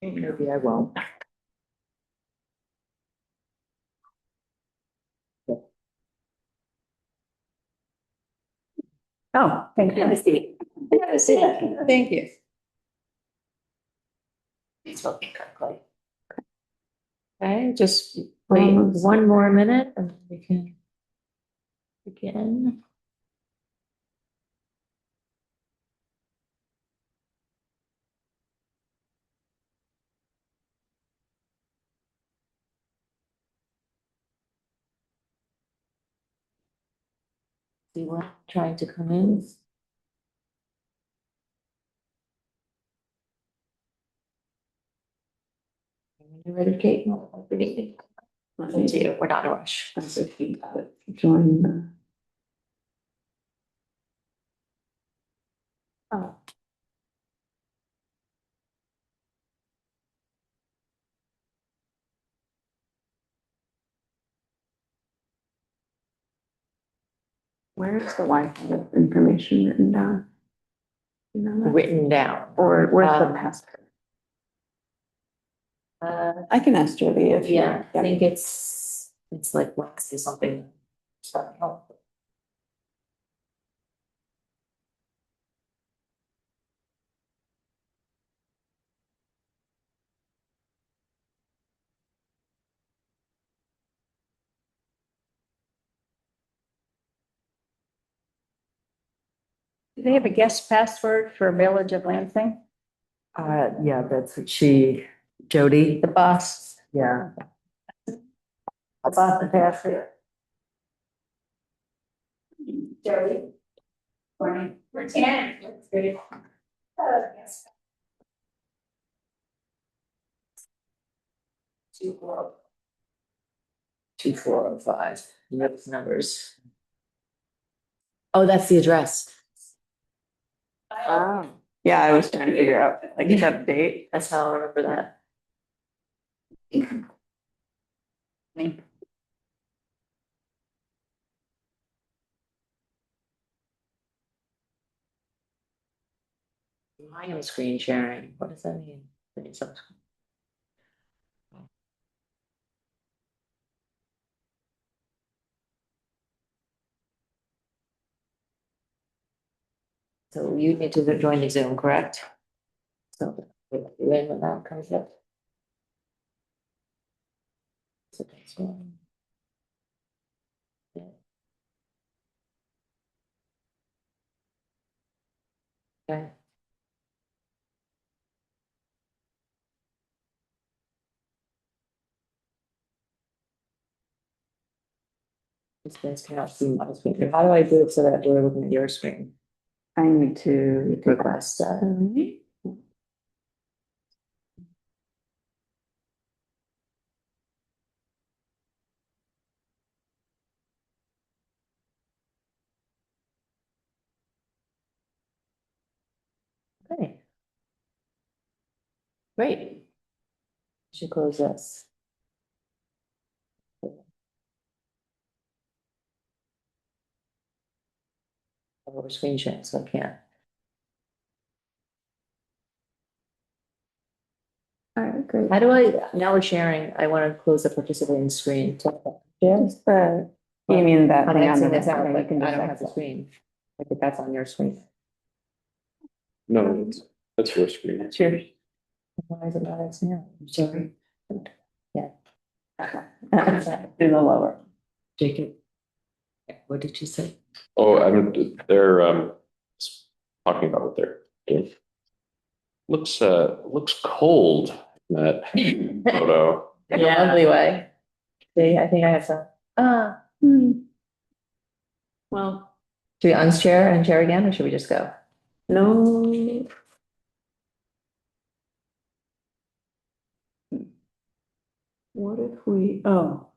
Maybe I won't. Oh, thank you. Have a seat. Have a seat. Thank you. It's looking quickly. Okay, just wait one more minute and we can begin. See what trying to come in. You ready, Kate? Let's see, we're not in a rush. Join the. Oh. Where is the Wi-Fi information written down? You know that? Written down. Or where's the password? I can ask Jody if. Yeah, I think it's like Lexi or something. So, Do they have a guest password for Village of Lansing? yeah, that's what Jody. The boss. Yeah. About the password. Jody. Morning. We're 10. That's great. Yes. 2405. Those numbers. Oh, that's the address. Oh. Yeah, I was trying to figure out like the date. That's how I remember that. I am screen sharing. What does that mean? So you need to join the Zoom, correct? So when that comes up. So that's one. Yeah. Okay. This guys cannot see my screen. How do I do it so that we're looking at your screen? I need to Request that. Okay. Great. Should close this. We're screen sharing, so I can't. All right, great. How do now we're sharing, I want to close the participating screen. Just the, you mean that I'm thing on the Xing this out, right, but you can I just don't have the exit. screen. I think that's on your screen. No, that's your screen. That's yours. Why is it not Xing out? I'm sorry. Yeah. Do the lower. Jacob. What did you say? Oh, they're talking about what they're doing. Looks cold, that photo. In an ugly way. See, I think I have some. Well, Should we unchair and chair again, or should we just go? no. What if we, oh.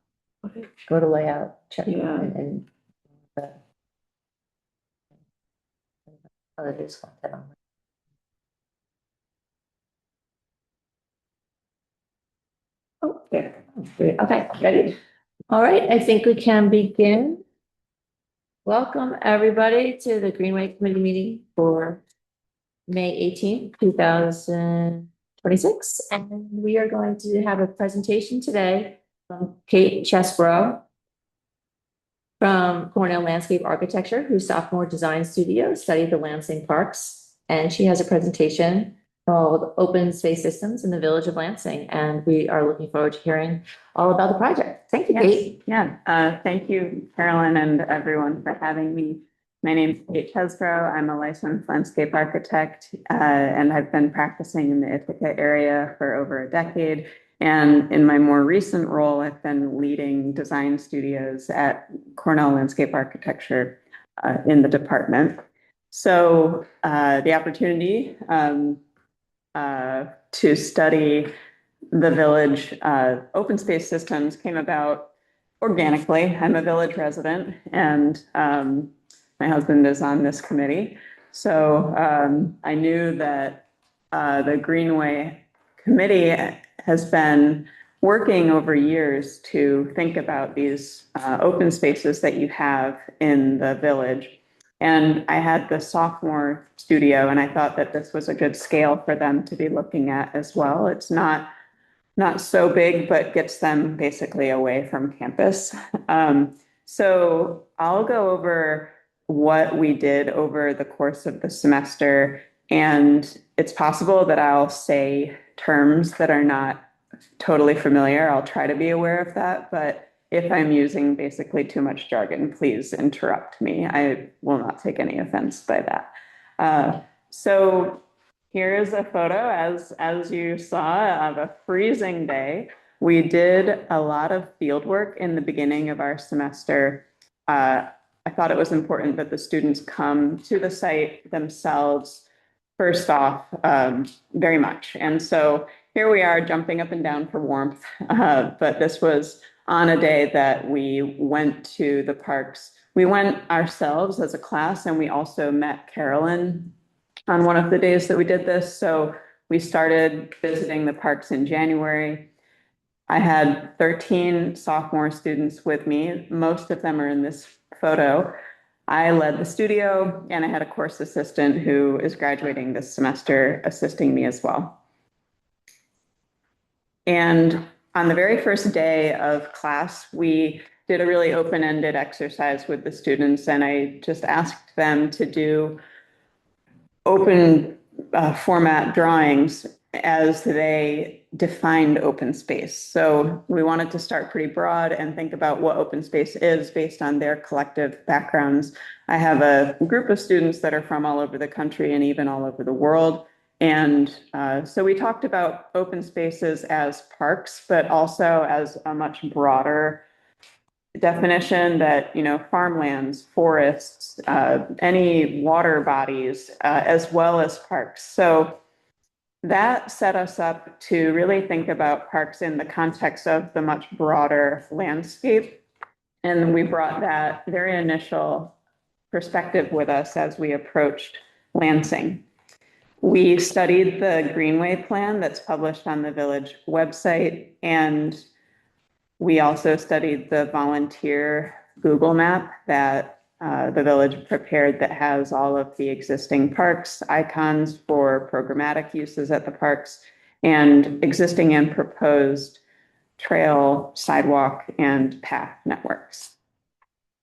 What if, Go to layout, check. Yeah. And oh, it is content on. oh, there. Okay, ready. All right, I think we can begin. Welcome, everybody, to the Greenway Committee meeting for May 18th, 2023. 26. And we are going to have a presentation today from Kate Chesbrough from Cornell Landscape Architecture, whose sophomore design studio studied the Lansing parks. And she has a presentation called Open Space Systems in the Village of Lansing. And we are looking forward to hearing all about the project. Thank you, Yes. Kate. Yeah, thank you, Carolyn, and everyone for having me. My name is Kate Chesbrough. I'm a licensed landscape architect, and I've been practicing in the Ithaca area for over a decade. And in my more recent role, I've been leading design studios at Cornell Landscape Architecture in the department. So the opportunity to study the village open space systems came about organically. I'm a village resident, and my husband is on this committee. So I knew that the Greenway Committee has been working over years to think about these open spaces that you have in the village. And I had the sophomore studio, and I thought that this was a good scale for them to be looking at as well. It's not so big, but gets them basically away from campus. So I'll go over what we did over the course of the semester, and it's possible that I'll say terms that are not totally familiar. I'll try to be aware of that, but if I'm using basically too much jargon, please interrupt me. I will not take any offense by that. So here is a photo, as you saw, of a freezing day. We did a lot of field work in the beginning of our semester. I thought it was important that the students come to the site themselves, first off, very much. And so here we are jumping up and down for warmth, but this was on a day that we went to the parks. We went ourselves as a class, and we also met Carolyn on one of the days that we did this. So we started visiting the parks in January. I had 13 sophomore students with me. Most of them are in this photo. I led the studio, and I had a course assistant who is graduating this semester assisting me as well. And on the very first day of class, we did a really open-ended exercise with the students, and I just asked them to do open format drawings as they defined open space. So we wanted to start pretty broad and think about what open space is based on their collective backgrounds. I have a group of students that are from all over the country and even all over the world. And so we talked about open spaces as parks, but also as a much broader definition that, farmlands, forests, any water bodies, as well as parks. So that set us up to really think about parks in the context of the much broader landscape. And we brought that very initial perspective with us as we approached Lansing. We studied the Greenway plan that's published on the village website, and we also studied the volunteer Google map that the village prepared that has all of the existing parks, icons for programmatic uses at the parks, and existing and proposed trail, sidewalk, and path networks.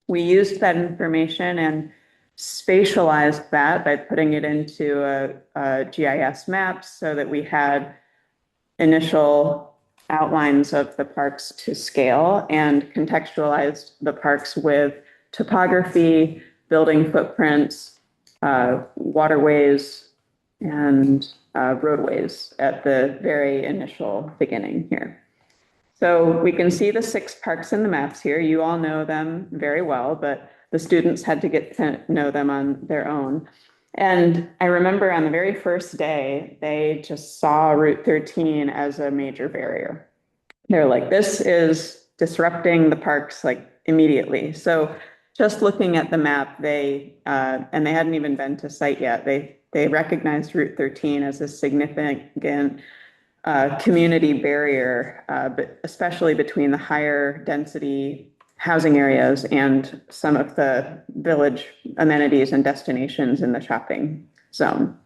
We used that information and spatialized that by putting it into a GIS map so that we had initial outlines of the parks to scale and contextualized the parks with topography, building footprints, waterways, and roadways at the very initial beginning here. So we can see the 6 parks in the maps here. You all know them very well, but the students had to get to know them on their own. And I remember on the very first day, they just saw Route 13 as a major barrier. They're like, this is disrupting the parks like immediately. So just looking at the map, and they hadn't even been to site yet, they recognized Route 13 as a significant community barrier, but especially between the higher density housing areas and some of the village amenities and destinations in the shopping zone.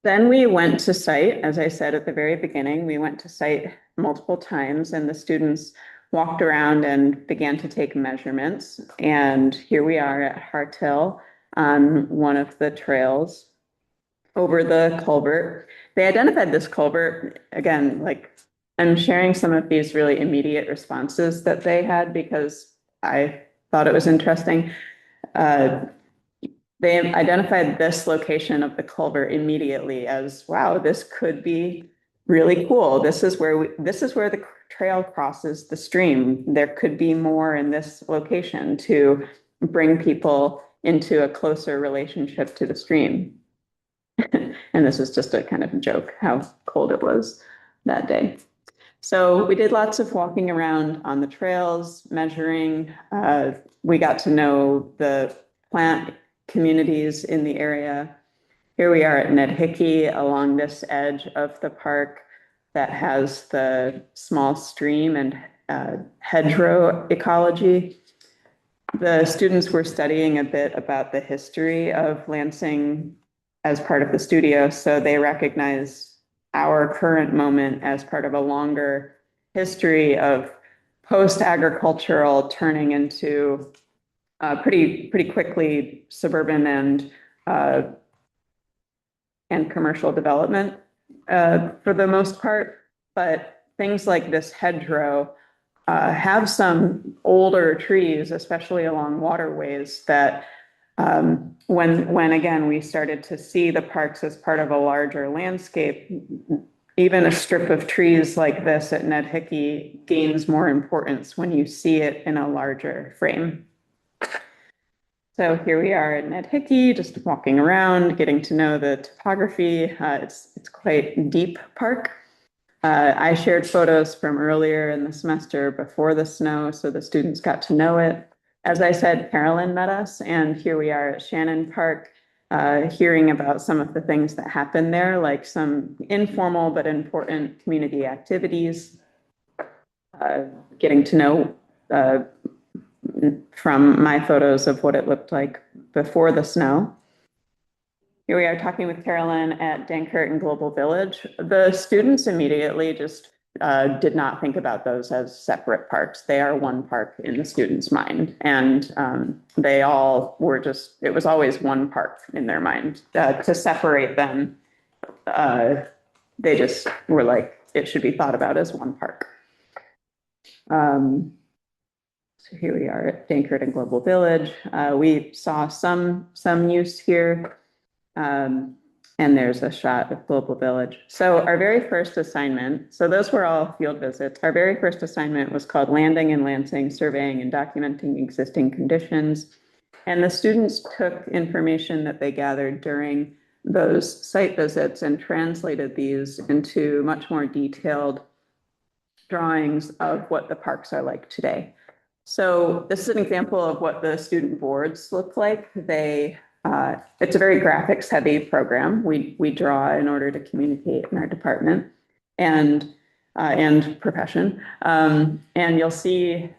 Then we went to site, as I said at the very beginning, we went to site multiple times and the students walked around and began to take measurements. And here we are at Hart Hill on one of the trails over the culvert. They identified this culvert, again, like I'm sharing some of these really immediate responses that they had because I thought it was interesting. They identified this location of the culvert immediately as, wow, this could be really cool. This is where the trail crosses the stream. There could be more in this location to bring people into a closer relationship to the stream. And this is just a kind of joke how cold it was that day. So we did lots of walking around on the trails, measuring. We got to know the plant communities in the area. Here we are at Ned Hickey along this edge of the park that has the small stream and hedgerow ecology. The students were studying a bit about the history of Lansing as part of the studio, so they recognize our current moment as part of a longer history of post-agricultural turning into pretty quickly suburban and commercial development for the most part. But things like this hedgerow have some older trees, especially along waterways, that when again we started to see the parks as part of a larger landscape, even a strip of trees like this at Ned Hickey gains more importance when you see it in a larger frame. So here we are at Ned Hickey, just walking around, getting to know the topography. It's quite a deep park. I shared photos from earlier in the semester before the snow, so the students got to know it. As I said, Carolyn met us, and here we are at Shannon Park, hearing about some of the things that happen there, like some informal but important community activities, getting to know from my photos of what it looked like before the snow. Here we are talking with Carolyn at Dankert and Global Village. The students immediately just did not think about those as separate parks. They are one park in the students' mind. And they all were just, it was always one park in their mind. To separate them, they just were like, it should be thought about as one park. So here we are at Dankert and Global Village. We saw some use here. And there's a shot of Global Village. So our very first assignment, so those were all field visits. Our very first assignment was called Landing in Lansing, Surveying and Documenting Existing Conditions. And the students took information that they gathered during those site visits and translated these into much more detailed drawings of what the parks are like today. So this is an example of what the student boards look like. It's a very graphics heavy program. We draw in order to communicate in our department and profession. And you'll see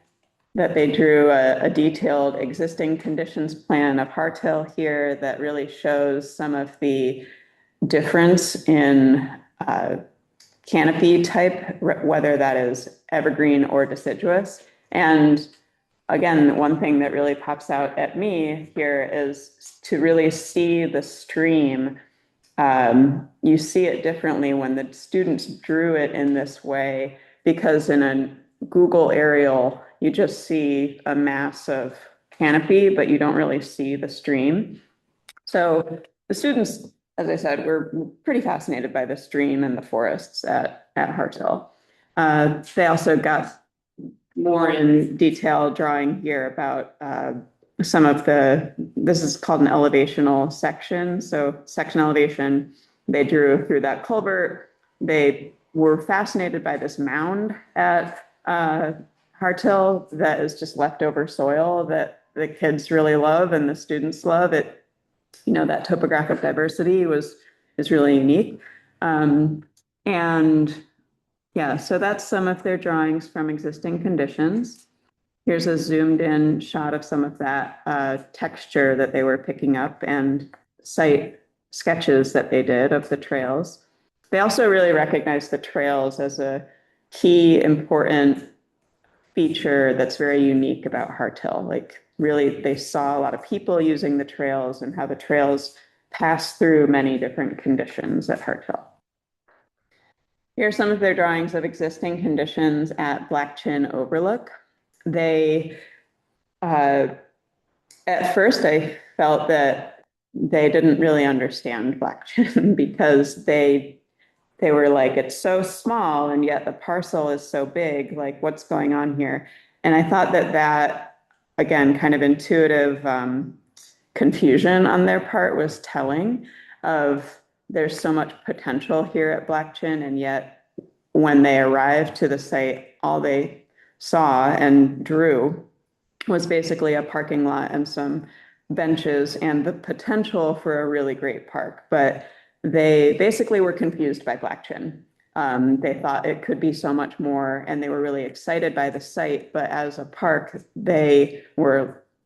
that they drew a detailed existing conditions plan of Hart Hill here that really shows some of the difference in canopy type, whether that is evergreen or deciduous. And again, one thing that really pops out at me here is to really see the stream. You see it differently when the students drew it in this way, because in a Google aerial, you just see a mass of canopy, but you don't really see the stream. So the students, as I said, were pretty fascinated by the stream and the forests at Hart Hill. They also got more in detail drawing here about some of this is called an elevational section. So section elevation, they drew through that culvert. They were fascinated by this mound at Hart Hill that is just leftover soil that the kids really love and the students love. It, you know, that topographic diversity is really unique. And yeah, so that's some of their drawings from existing conditions. Here's a zoomed in shot of some of that texture that they were picking up and site sketches that they did of the trails. They also really recognized the trails as a key important feature that's very unique about Harthill. Like really, they saw a lot of people using the trails and how the trails pass through many different conditions at Harthill. Here are some of their drawings of existing conditions at Black Chin Overlook. They, at first, I felt that they didn't really understand Black Chin because they were like, it's so small and yet the parcel is so big, like what's going on here? And I thought that, again, kind of intuitive confusion on their part was telling of there's so much potential here at Black Chin, and yet when they arrived to the site, all they saw and drew was basically a parking lot and some benches and the potential for a really great park. But they basically were confused by Black Chin. They thought it could be so much more, and they were really excited by the site, but as a park, they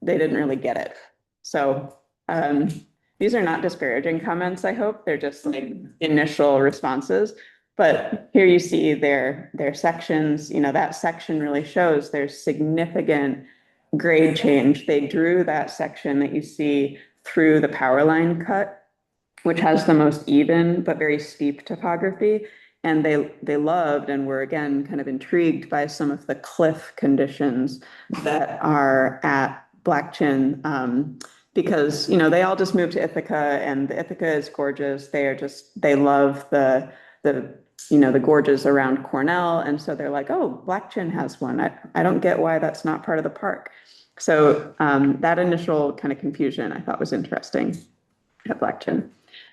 didn't really get it. So these are not disparaging comments, I hope. They're just like initial responses. But here you see their sections. You know, that section really shows there's significant grade change. They drew that section that you see through the power line cut, which has the most even but very steep topography. And they loved and were, again, kind of intrigued by some of the cliff conditions that are at Black Chin, because, you know, they all just moved to Ithaca, and the Ithaca is gorgeous. They love the gorges around Cornell. And so they're like, oh, Black Chin has one. I don't get why that's not part of the park. So that initial kind of confusion I thought was interesting at Black Chin.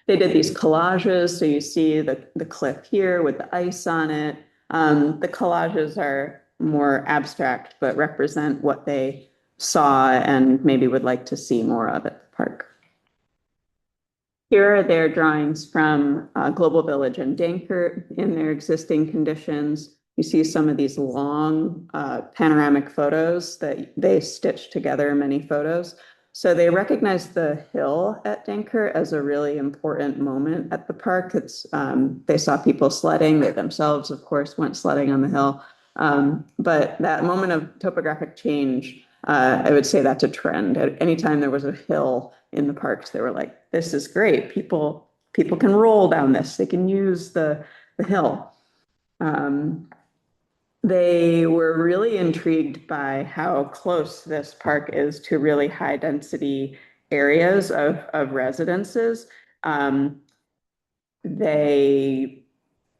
They did these collages. So you see the cliff here with the ice on it. The collages are more abstract, but represent what they saw and maybe would like to see more of at the park. Here are their drawings from Global Village and Dankert in their existing conditions. You see some of these long panoramic photos that they stitched together, many photos. So they recognized the hill at Dankert as a really important moment at the park. They saw people sledding. They themselves, of course, went sledding on the hill. But that moment of topographic change, I would say that's a trend. At any time there was a hill in the parks, they were like, this is great. People can roll down this. They can use the hill. They were really intrigued by how close this park is to really high density areas of residences. They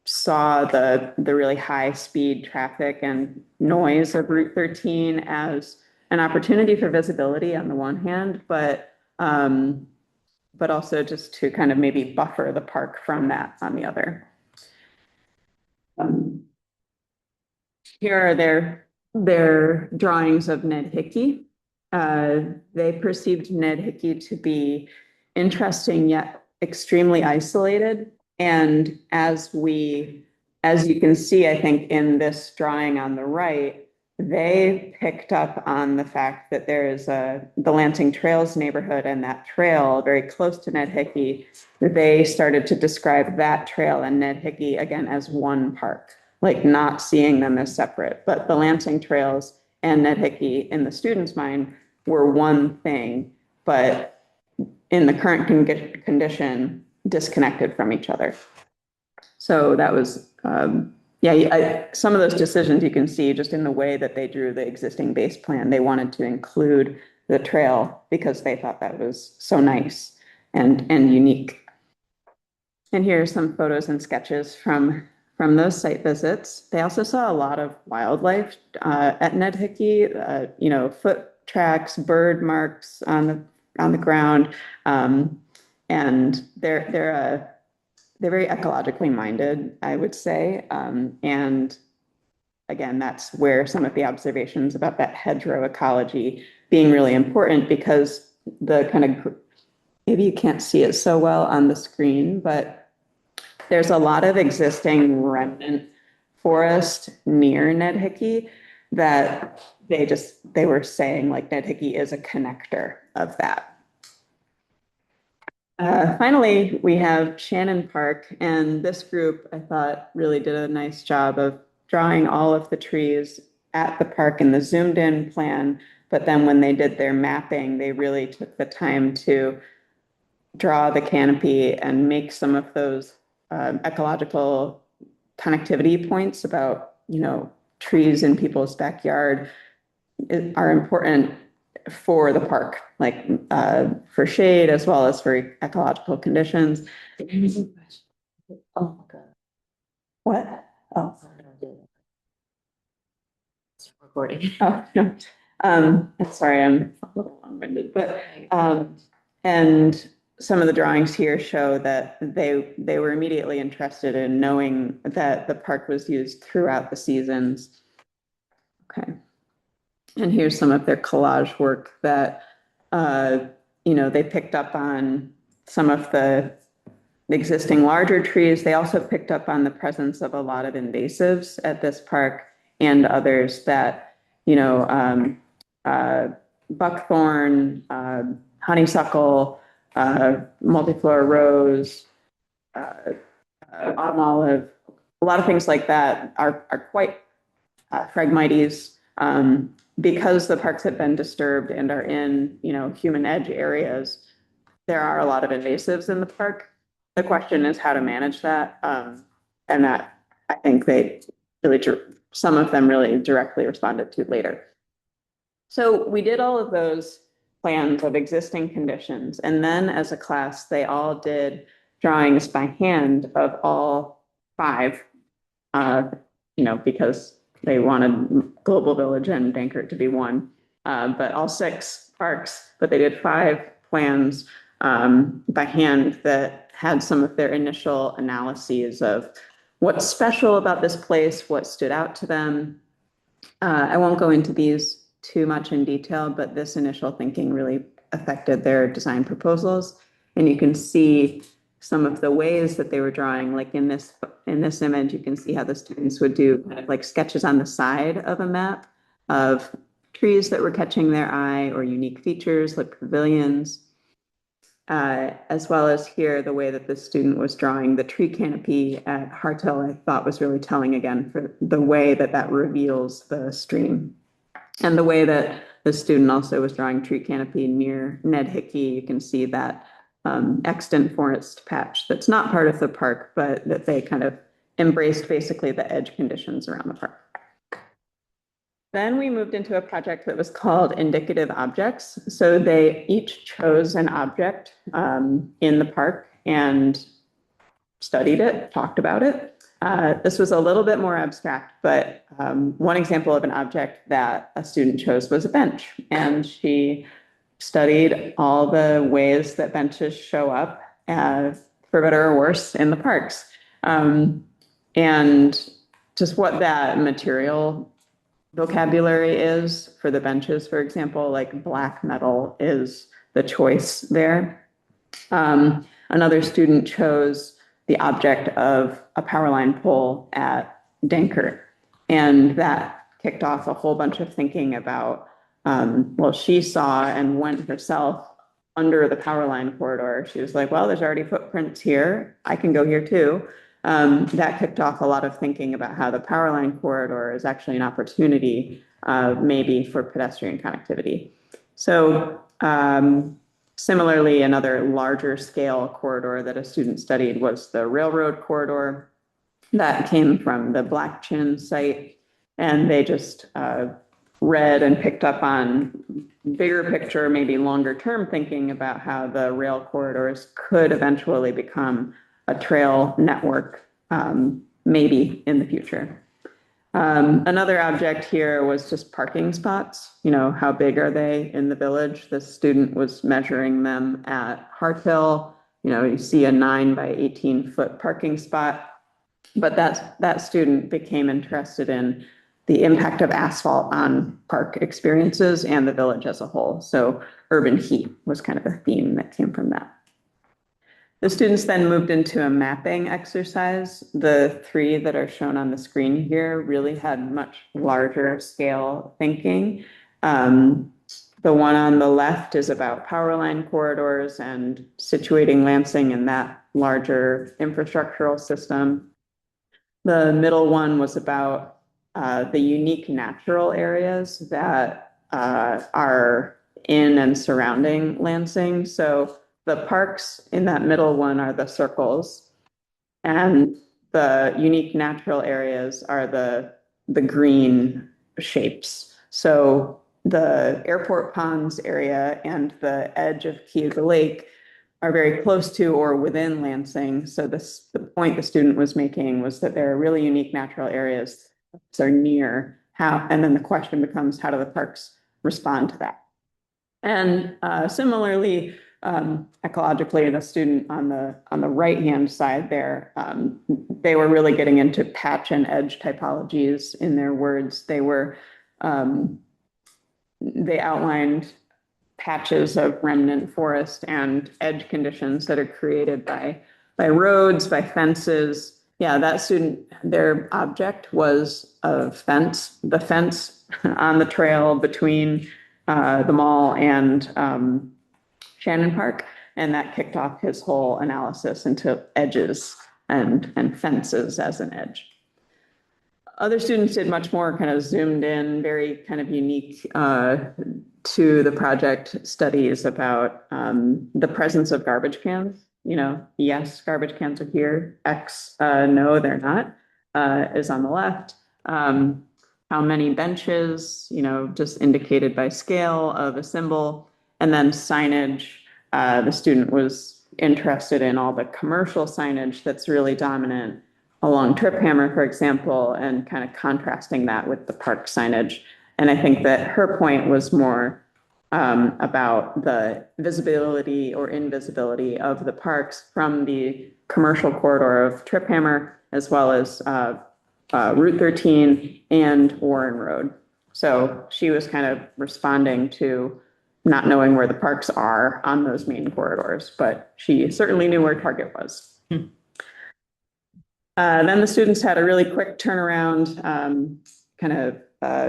saw the really high speed traffic and noise of Route 13 as an opportunity for visibility on the one hand, but also just to kind of maybe buffer the park from that on the other. Here are their drawings of Ned Hickey. They perceived Ned Hickey to be interesting yet extremely isolated. And as you can see, I think in this drawing on the right, they picked up on the fact that there is the Lansing Trails neighborhood, and that trail very close to Ned Hickey. They started to describe that trail and Ned Hickey again as one park, like not seeing them as separate. But the Lansing Trails and Ned Hickey in the students' mind were one thing, but in the current condition, disconnected from each other. So that was, some of those decisions you can see just in the way that they drew the existing base plan. They wanted to include the trail because they thought that was so nice and unique. And here are some photos and sketches from those site visits. They also saw a lot of wildlife at Ned Hickey, foot tracks, bird marks on the ground, and they're very ecologically minded, I would say. And again, that's where some of the observations about that hedgerow ecology being really important, because the kind of, maybe you can't see it so well on the screen, but there's a lot of existing remnant forest near Ned Hickey that they were saying like Ned Hickey is a connector of that. Finally, we have Shannon Park, and this group, I thought, really did a nice job of drawing all of the trees at the park in the zoomed in plan. But then when they did their mapping, they really took the time to draw the canopy and make some of those ecological connectivity points about, trees in people's backyard are important for the park, like for shade as well as for ecological conditions. Oh, my God. What? Oh, It's recording. oh, no. Sorry, I'm a little long-winded, but and some of the drawings here show that they were immediately interested in knowing that the park was used throughout the seasons. Okay. And here's some of their collage work that, they picked up on some of the existing larger trees. They also picked up on the presence of a lot of invasives at this park and others that, buckthorn, honeysuckle, multiflora rose, autumn olive, a lot of things like that are quite Phragmites, because the parks have been disturbed and are in, human edge areas, there are a lot of invasives in the park. The question is how to manage that. And that I think some of them really directly responded to later. So we did all of those plans of existing conditions. And then as a class, they all did drawings by hand of all 5, because they wanted Global Village and Dankert to be one, but all 6 parks, but they did 5 plans by hand that had some of their initial analyses of what's special about this place, what stood out to them. I won't go into these too much in detail, but this initial thinking really affected their design proposals. And you can see some of the ways that they were drawing, like in this image, you can see how the students would do kind of like sketches on the side of a map of trees that were catching their eye or unique features like pavilions, as well as here, the way that the student was drawing the tree canopy at Hartel, I thought was really telling again for the way that reveals the stream. And the way that the student also was drawing tree canopy near Ned Hickey, you can see that extant forest patch that's not part of the park, but that they kind of embraced basically the edge conditions around the park. Then we moved into a project that was called Indicative Objects. So they each chose an object in the park and studied it, talked about it. This was a little bit more abstract, but one example of an object that a student chose was a bench. And she studied all the ways that benches show up, for better or worse, in the parks. And just what that material vocabulary is for the benches, for example, like black metal is the choice there. Another student chose the object of a power line pole at Dankert. And that kicked off a whole bunch of thinking about, she saw and went herself under the power line corridor. She was like, well, there's already footprints here. I can go here too. That kicked off a lot of thinking about how the power line corridor is actually an opportunity, maybe for pedestrian connectivity. So similarly, another larger scale corridor that a student studied was the railroad corridor that came from the Black Chin site. And they just read and picked up on bigger picture, maybe longer term thinking about how the rail corridors could eventually become a trail network, maybe in the future. Another object here was just parking spots. How big are they in the village? The student was measuring them at Harthill. You see a 9 by 18-foot parking spot, but that student became interested in the impact of asphalt on park experiences and the village as a whole. So urban heat was kind of a theme that came from that. The students then moved into a mapping exercise. The 3 that are shown on the screen here really had much larger scale thinking. The one on the left is about power line corridors and situating Lansing in that larger infrastructural system. The middle one was about the unique natural areas that are in and surrounding Lansing. So the parks in that middle one are the circles, and the unique natural areas are the green shapes. So the airport ponds area and the edge of Cayuga Lake are very close to or within Lansing. So the point the student was making was that there are really unique natural areas that are near how, and then the question becomes, how do the parks respond to that? And similarly, ecologically, the student on the right-hand side there, they were really getting into patch and edge typologies in their words. They outlined patches of remnant forest and edge conditions that are created by roads, by fences. Yeah, that student, their object was a fence, the fence on the trail between the mall and Shannon Park. And that kicked off his whole analysis into edges and fences as an edge. Other students did much more kind of zoomed in, very kind of unique to the project studies about the presence of garbage cans. You know, yes, garbage cans are here. X, no, they're not, is on the left. How many benches, you know, just indicated by scale of a symbol. And then signage, the student was interested in all the commercial signage that's really dominant along Trip Hammer, for example, and kind of contrasting that with the park signage. And I think that her point was more about the visibility or invisibility of the parks from the commercial corridor of Trip Hammer, as well as Route 13 and Warren Road. So she was kind of responding to not knowing where the parks are on those main corridors, but she certainly knew where Target was. Then the students had a really quick turnaround, kind of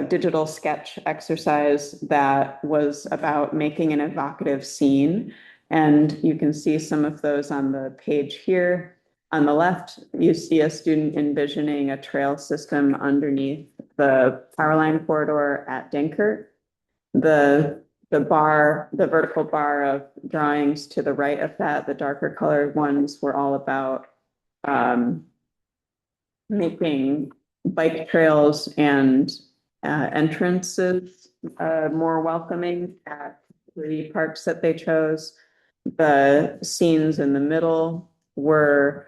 digital sketch exercise that was about making an evocative scene. And you can see some of those on the page here. On the left, you see a student envisioning a trail system underneath the power line corridor at Dinkert. The vertical bar of drawings to the right of that, the darker colored ones were all about making bike trails and entrances more welcoming at the parks that they chose. The scenes in the middle were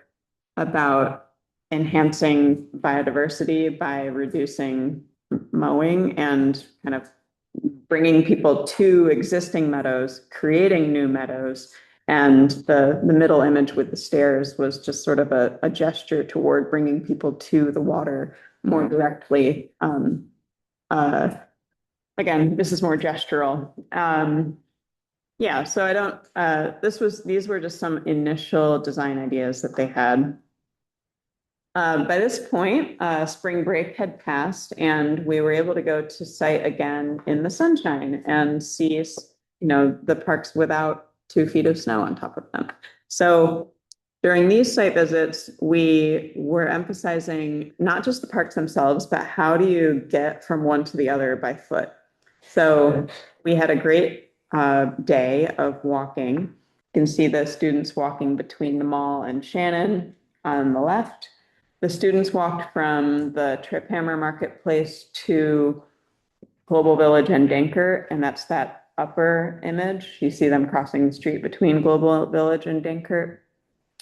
about enhancing biodiversity by reducing mowing and kind of bringing people to existing meadows, creating new meadows. And the middle image with the stairs was just sort of a gesture toward bringing people to the water more directly. Again, this is more gestural. Yeah, so I don't, these were just some initial design ideas that they had. By this point, spring break had passed and we were able to go to site again in the sunshine and see, you know, the parks without 2 feet of snow on top of them. So during these site visits, we were emphasizing not just the parks themselves, but how do you get from one to the other by foot? So we had a great day of walking. You can see the students walking between the mall and Shannon on the left. The students walked from the Trip Hammer Marketplace to Global Village and Dinkert, and that's that upper image. You see them crossing the street between Global Village and Dinkert,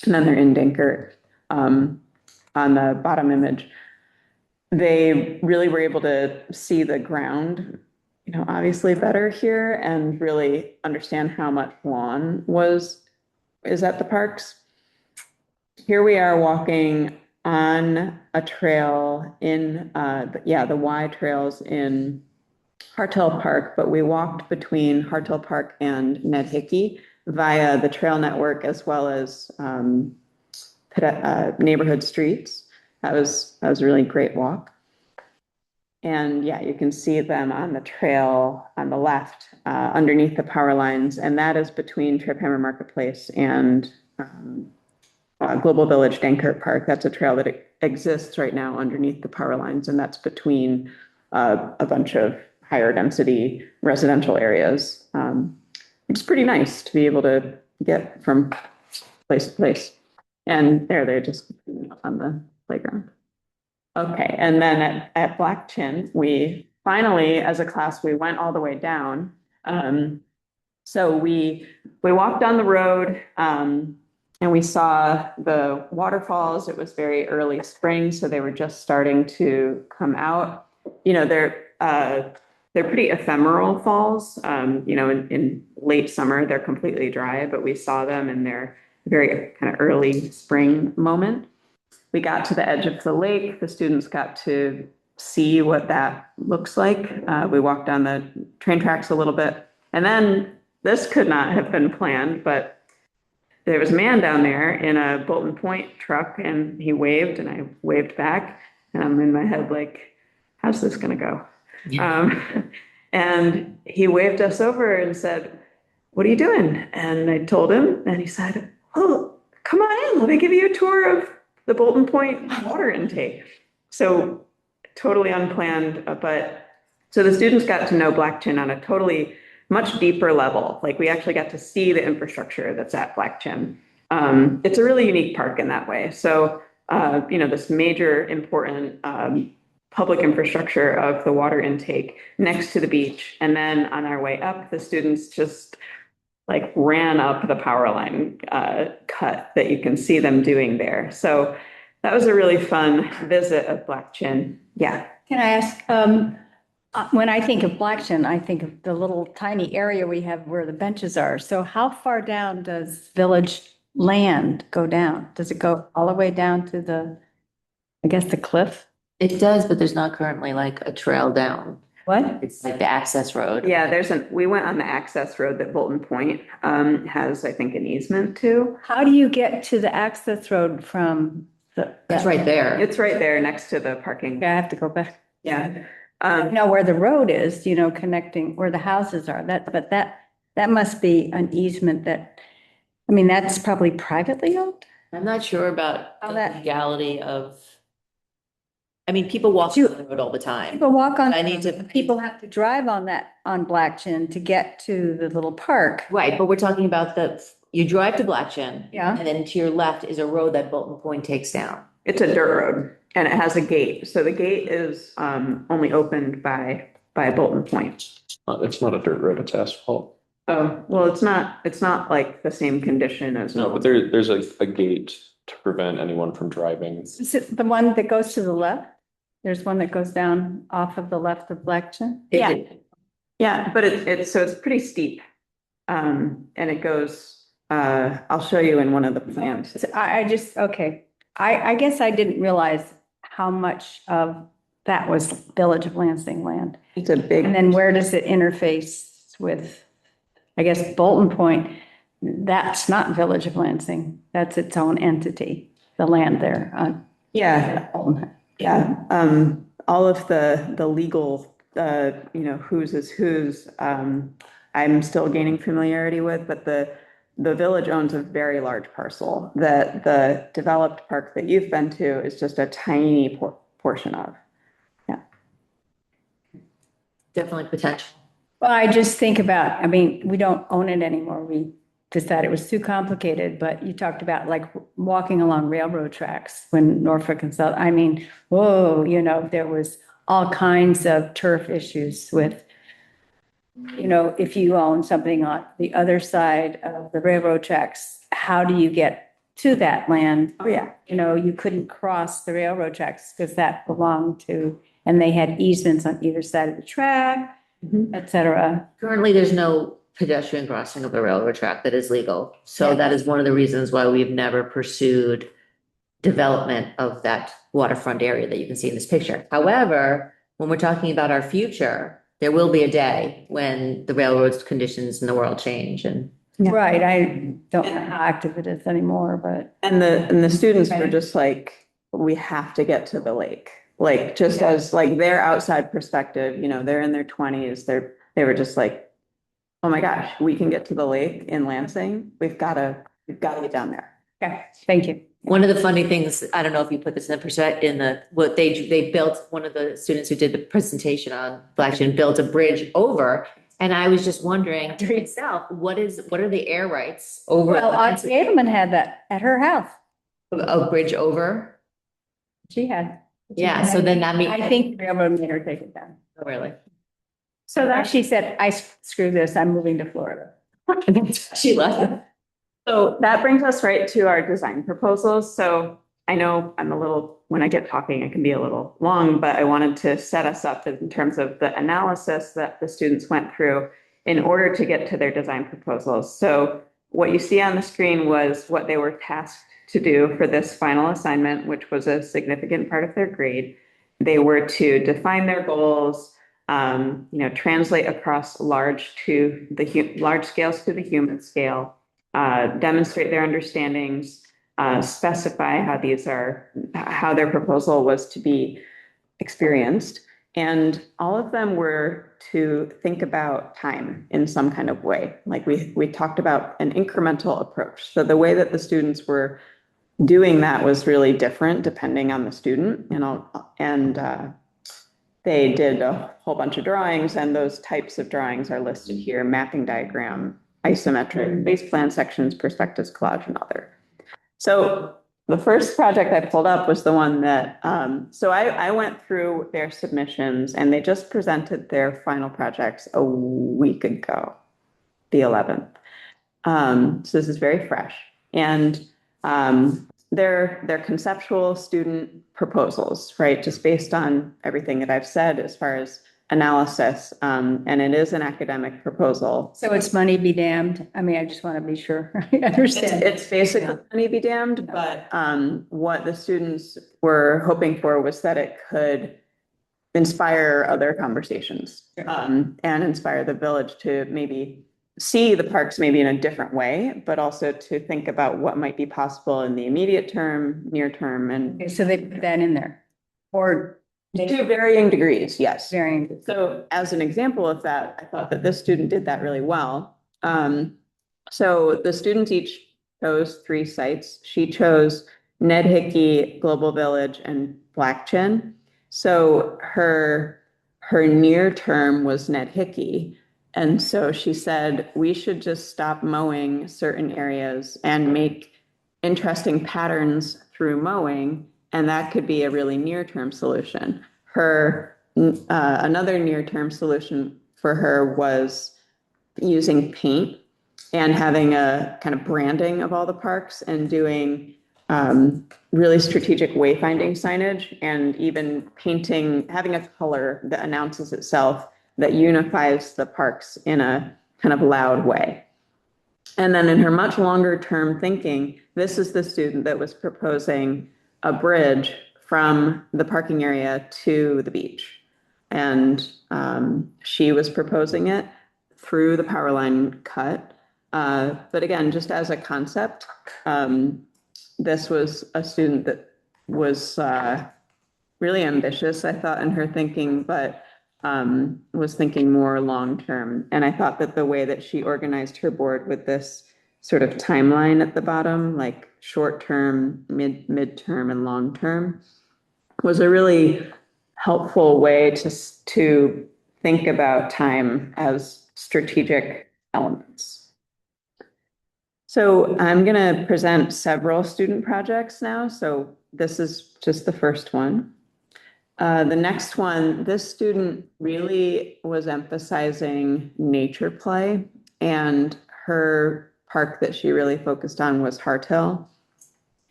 and then they're in Dinkert on the bottom image. They really were able to see the ground, you know, obviously better here and really understand how much lawn is at the parks. Here we are walking on a trail in, the Y trails in Hartel Park, but we walked between Hartel Park and Ned Hickey via the trail network as well as neighborhood streets. That was a really great walk. And yeah, you can see them on the trail on the left, underneath the power lines, and that is between Trip Hammer Marketplace and Global Village Dankert Park. That's a trail that exists right now underneath the power lines, and that's between a bunch of higher density residential areas. It's pretty nice to be able to get from place to place. And there, they're just on the playground. Okay, and then at Black Chin, we finally, as a class, we went all the way down. So we walked down the road, and we saw the waterfalls. It was very early spring, so they were just starting to come out. You know, they're pretty ephemeral falls. You know, in late summer, they're completely dry, but we saw them in their very kind of early spring moment. We got to the edge of the lake. The students got to see what that looks like. We walked down the train tracks a little bit. And then this could not have been planned, but there was a man down there in a Bolton Point truck, and he waved, and I waved back. And I'm in my head like, how's this going to go? And he waved us over and said, "What are you doing?" And I told him, and he said, "Oh, come on in. Let me give you a tour of the Bolton Point water intake." So totally unplanned, but so the students got to know Black Chin on a totally much deeper level. Like we actually got to see the infrastructure that's at Black Chin. It's a really unique park in that way. So, you know, this major important public infrastructure of the water intake next to the beach. And then on our way up, the students just like ran up the power line cut that you can see them doing there. So that was a really fun visit of Black Chin. Yeah. Can I ask, when I think of Black Chin, I think of the little tiny area we have where the benches are. So how far down does village land go down? Does it go all the way down to the, I guess, the cliff? It does, but there's not currently like a trail down. What? It's like the access road. Yeah, we went on the access road that Bolton Point has, I think, an easement to. How do you get to the access road from the? It's right there. It's right there next to the parking. I have to go back. Yeah. I know where the road is, you know, connecting where the houses are. But that must be an easement that, I mean, that's probably privately owned? I'm not sure about How the that- legality of, I mean, people walk You- on the road all the time. People walk on. I need to- People have to drive on that, on Black Chin to get to the little park. Right, but we're talking about you drive to Black Chin. Yeah. And then to your left is a road that Bolton Point takes down. It's a dirt road and it has a gate. So the gate is only opened by Bolton Point. It's not a dirt road, it's asphalt. Oh, well, it's not like the same condition as. No, but there's a gate to prevent anyone from driving. Is it the one that goes to the left? There's one that goes down off of the left of Black Chin? Yeah. Yeah, but it's pretty steep. And it goes, I'll show you in one of the plans. So I just, okay. I guess I didn't realize how much of that was Village of Lansing land. It's a big. And then where does it interface with, I guess, Bolton Point? That's not Village of Lansing. That's its own entity, the land there on. Yeah, Bolton. yeah. All of the legal, you know, whose is whose, I'm still gaining familiarity with, but the village owns a very large parcel that the developed park that you've been to is just a tiny portion of. Yeah. Definitely potential. Well, I just think about, I mean, we don't own it anymore. We decided it was too complicated, but you talked about like walking along railroad tracks when Norfolk and South, I mean, whoa, you know, there was all kinds of turf issues with, you know, if you own something on the other side of the railroad tracks, how do you get to that land? Oh, yeah. You know, you couldn't cross the railroad tracks because that belonged to, and they had easements on either side of the track, et cetera. Currently, there's no pedestrian crossing of the railroad track that is legal. So Yeah. that is one of the reasons why we've never pursued development of that waterfront area that you can see in this picture. However, when we're talking about our future, there will be a day when the railroad's conditions in the world change and. Right, I don't know how active it is anymore, but And the students were just like, we have to get to the lake. like, just as like their outside perspective, you know, they're in their twenties, they were just like, oh my gosh, we can get to the lake in Lansing. We've got to get down there. Okay, thank you. One of the funny things, I don't know if you put this in perspective, what they built, one of the students who did the presentation on Blackstone built a bridge over. And I was just wondering to itself, what are the air rights over? Well, Audrey Edelman had that at her house. A bridge over? She had. Yeah, so then that means. I think the railroad made her take it down. Oh, really? So that she said, screw this, I'm moving to Florida. And then she left. So that brings us right to our design proposals. So I know when I get talking, it can be a little long, but I wanted to set us up in terms of the analysis that the students went through in order to get to their design proposals. So what you see on the screen was what they were tasked to do for this final assignment, which was a significant part of their grade. They were to define their goals, translate across large scales to the human scale, demonstrate their understandings, specify how their proposal was to be experienced. And all of them were to think about time in some kind of way. Like we talked about an incremental approach. So the way that the students were doing that was really different depending on the student. They did a whole bunch of drawings, and those types of drawings are listed here: mapping diagram, isometric, base plan sections, perspectives, collage, and other. So the first project I pulled up was the one that, I went through their submissions, and they just presented their final projects a week ago, the 11th. So this is very fresh. And they're conceptual student proposals, right? Just based on everything that I've said as far as analysis, and it is an academic proposal. So it's money be damned. I mean, I just want to be sure I understand. It's basically money be damned, but what the students were hoping for was that it could inspire other conversations, and inspire the village to maybe see the parks maybe in a different way, but also to think about what might be possible in the immediate term, near term, and Okay, so they put that in there, or to varying degrees, yes. varying. So as an example of that, I thought that this student did that really well. So the students each chose 3 sites. She chose Ned Hickey, Global Village, and Black Chin. So her near term was Ned Hickey. And so she said, we should just stop mowing certain areas and make interesting patterns through mowing. And that could be a really near-term solution. Another near-term solution for her was using paint and having a kind of branding of all the parks and doing really strategic wayfinding signage, and even painting, having a color that announces itself, that unifies the parks in a kind of loud way. And then in her much longer term thinking, this is the student that was proposing a bridge from the parking area to the beach. And she was proposing it through the power line cut. But again, just as a concept, this was a student that was really ambitious, I thought, in her thinking, but was thinking more long-term. And I thought that the way that she organized her board with this sort of timeline at the bottom, like short-term, mid-term, and long-term, was a really helpful way to think about time as strategic elements. So I'm going to present several student projects now. So this is just the first one. The next one, this student really was emphasizing nature play, and her park that she really focused on was Hart Hill.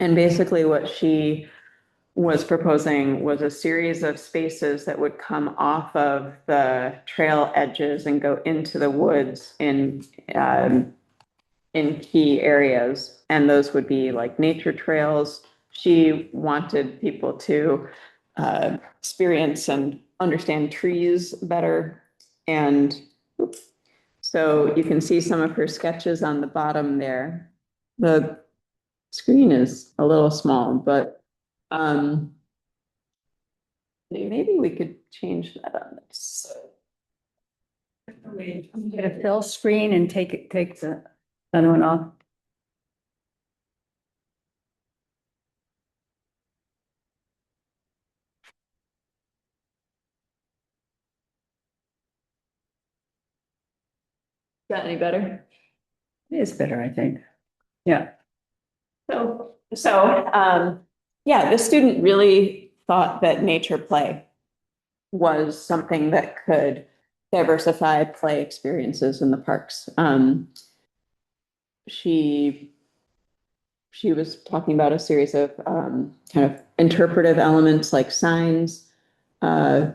And basically what she was proposing was a series of spaces that would come off of the trail edges and go into the woods in key areas. And those would be like nature trails. She wanted people to experience and understand trees better. And so you can see some of her sketches on the bottom there. The screen is a little small, but Maybe we could change that on this. Get a fill screen and take the other one off. Got any better? It is better, I think. Yeah. Yeah, this student really thought that nature play was something that could diversify play experiences in the parks. She was talking about a series of kind of interpretive elements like signs, uh,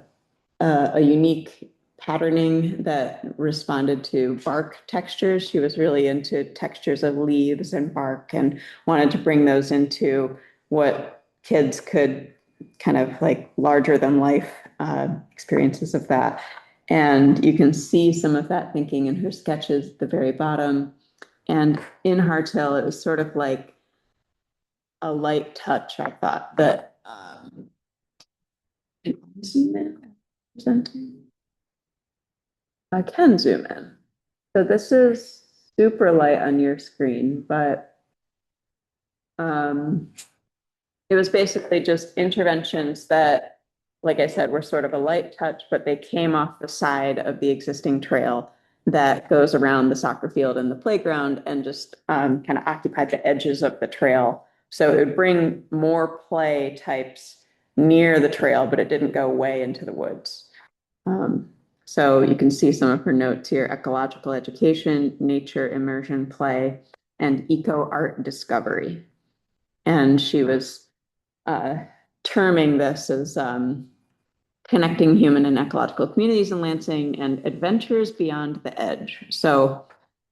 a unique patterning that responded to bark textures. She was really into textures of leaves and bark and wanted to bring those into what kids could kind of like larger than life experiences of that. And you can see some of that thinking in her sketches at the very bottom. And in Heart Hill, it was sort of like a light touch, I thought, that zoom in, presenting. I can zoom in. So this is super light on your screen, but it was basically just interventions that, like I said, were sort of a light touch, but they came off the side of the existing trail that goes around the soccer field and the playground and just kind of occupied the edges of the trail. So it would bring more play types near the trail, but it didn't go way into the woods. So you can see some of her notes here: ecological education, nature immersion play, and eco art discovery. And she was terming this as connecting human and ecological communities in Lansing and adventures beyond the edge. So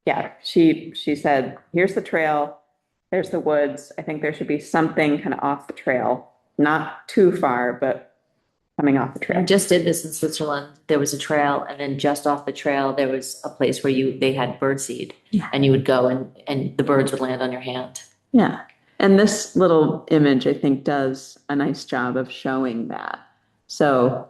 yeah, she said, here's the trail, there's the woods. I think there should be something kind of off the trail, not too far, but coming off the I trail. just did this in Switzerland. There was a trail, and then just off the trail, there was a place where they had birdseed, and you would go and the birds would land on your hand. Yeah. And this little image, I think, does a nice job of showing that. So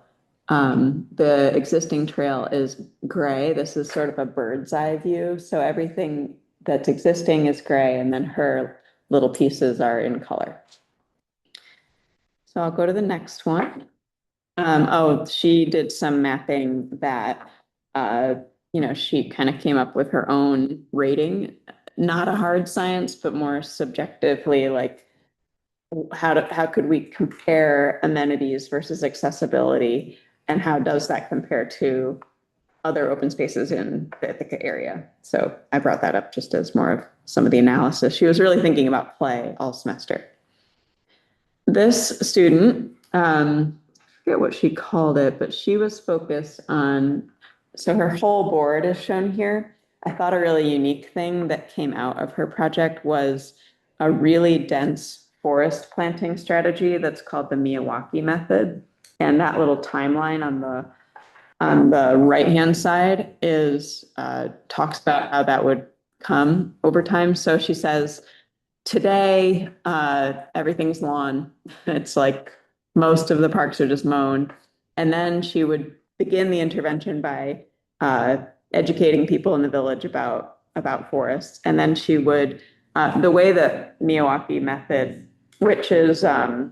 the existing trail is gray. This is sort of a bird's eye view. So everything that's existing is gray, and then her little pieces are in color. So I'll go to the next one. She did some mapping that, she kind of came up with her own rating, not a hard science, but more subjectively, like how could we compare amenities versus accessibility, and how does that compare to other open spaces in the Ithaca area? So I brought that up just as more of some of the analysis. She was really thinking about play all semester. This student, I forget what she called it, but she was focused on, so her whole board is shown here. I thought a really unique thing that came out of her project was a really dense forest planting strategy that's called the Miyawaki method. And that little timeline on the right-hand side is talks about how that would come over time. So she says, today, everything's lawn. It's like most of the parks are just mown. And then she would begin the intervention by educating people in the village about forests. And then she would, the way that Miyawaki method, which is a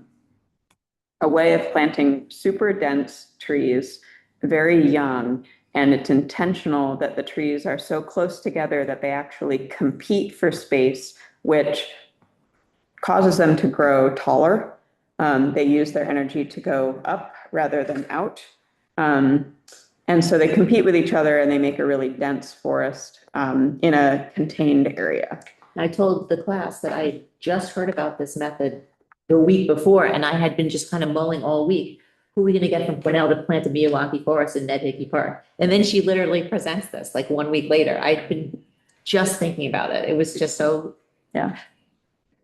way of planting super dense trees, very young, and it's intentional that the trees are so close together that they actually compete for space, which causes them to grow taller. They use their energy to go up rather than out. And so they compete with each other and they make a really dense forest in a contained area. I told the class that I just heard about this method the week before, and I had been just kind of mulling all week. Who are we gonna get from Cornell to plant a Miyawaki forest in Ned Hickey Park? And then she literally presents this like 1 week later. I'd been just thinking about it. It was just so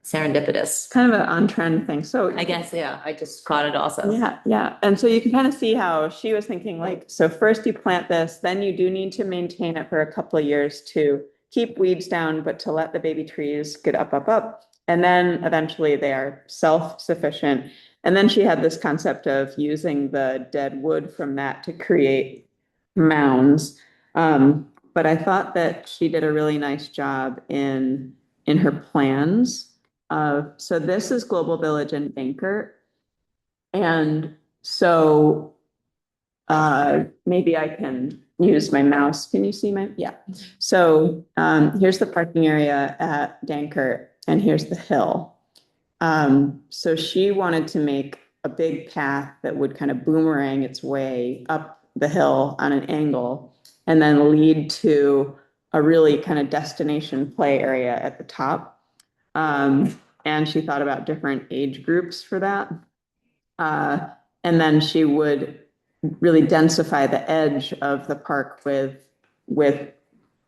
serendipitous. Kind of an on-trend thing. So I guess, yeah, I just caught it also. Yeah. And so you can kind of see how she was thinking, like, so first you plant this, then you do need to maintain it for a couple of years to keep weeds down, but to let the baby trees get up. And then eventually they are self-sufficient. And then she had this concept of using the dead wood from that to create mounds. But I thought that she did a really nice job in her plans. So this is Global Village in Dankert. And so maybe I can use my mouse. Can you see my, yeah. So here's the parking area at Dankert and here's the hill. So she wanted to make a big path that would kind of boomerang its way up the hill on an angle and then lead to a really kind of destination play area at the top. And she thought about different age groups for that. And then she would really densify the edge of the park with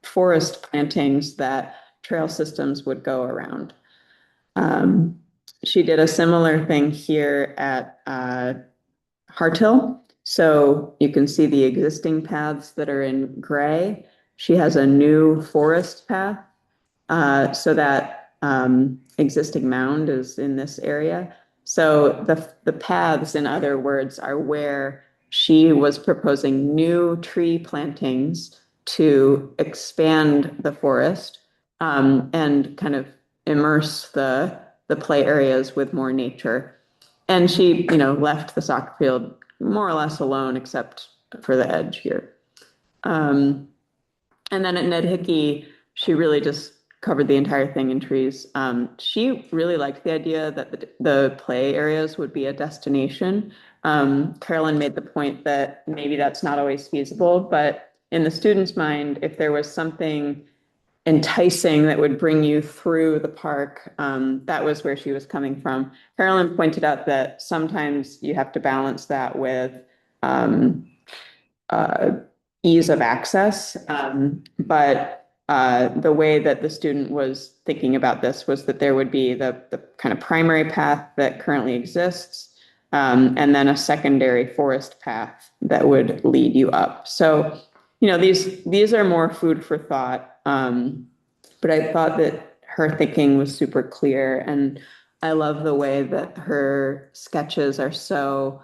forest plantings that trail systems would go around. She did a similar thing here at Harthill. So you can see the existing paths that are in gray. She has a new forest path. So that existing mound is in this area. So the paths, in other words, are where she was proposing new tree plantings to expand the forest and kind of immerse the play areas with more nature. And she, left the soccer field more or less alone, except for the edge here. And then at Ned Hickey, she really just covered the entire thing in trees. She really liked the idea that the play areas would be a destination. Carolyn made the point that maybe that's not always feasible, but in the student's mind, if there was something enticing that would bring you through the park, that was where she was coming from. Carolyn pointed out that sometimes you have to balance that with ease of access. But the way that the student was thinking about this was that there would be the kind of primary path that currently exists, and then a secondary forest path that would lead you up. So, these are more food for thought. But I thought that her thinking was super clear, and I love the way that her sketches are so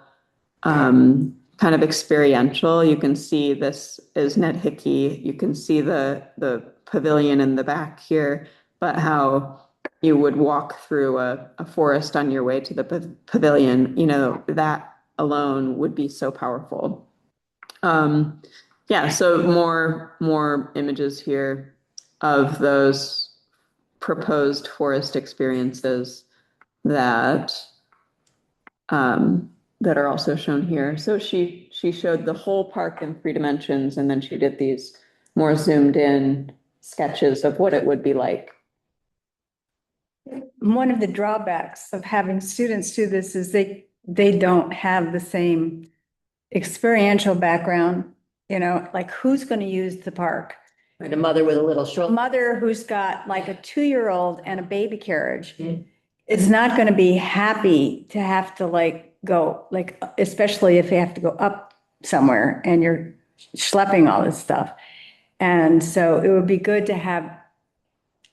kind of experiential. You can see this is Ned Hickey. You can see the pavilion in the back here, but how you would walk through a forest on your way to the pavilion, that alone would be so powerful. Yeah, so more images here of those proposed forest experiences that that are also shown here. So she showed the whole park in 3 dimensions, and then she did these more zoomed in sketches of what it would be like. One of the drawbacks of having students do this is they don't have the same experiential background, like who's going to use the park? And a mother with a little A stroller. mother who's got like a 2-year-old and a baby carriage Mhm. is not going to be happy to have to go, especially if they have to go up somewhere and you're schlepping all this stuff. And so it would be good to have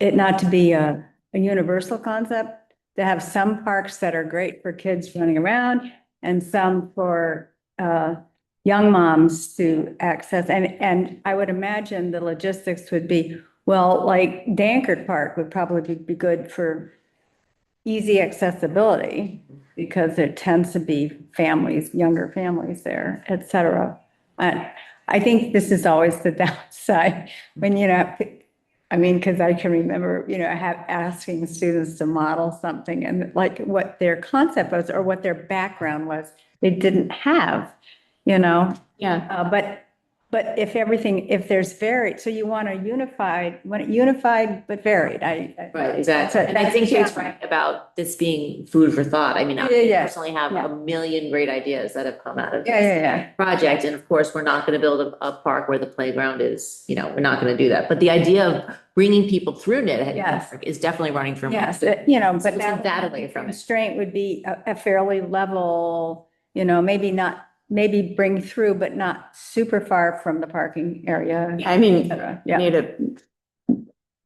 it not to be a universal concept, to have some parks that are great for kids running around and some for young moms to access. And I would imagine the logistics would be, well, like Dankert Park would probably be good for easy accessibility because there tends to be families, younger families there, et cetera. And I think this is always the downside when, because I can remember, asking students to model something and what their concept was or what their background was, they didn't have, Yeah. But if there's varied, so you want unified but varied. Right, exactly. And I think she's right about this being food for thought. I mean, I personally have a million great ideas that have come out of this project. And of course, we're not going to build a park where the playground is, we're not going to do that. But the idea of bringing people through Park is definitely running from. Yes, but that away from it. Constraint would be a fairly level, maybe bring through, but not super far from the parking area. I mean, Yeah. need a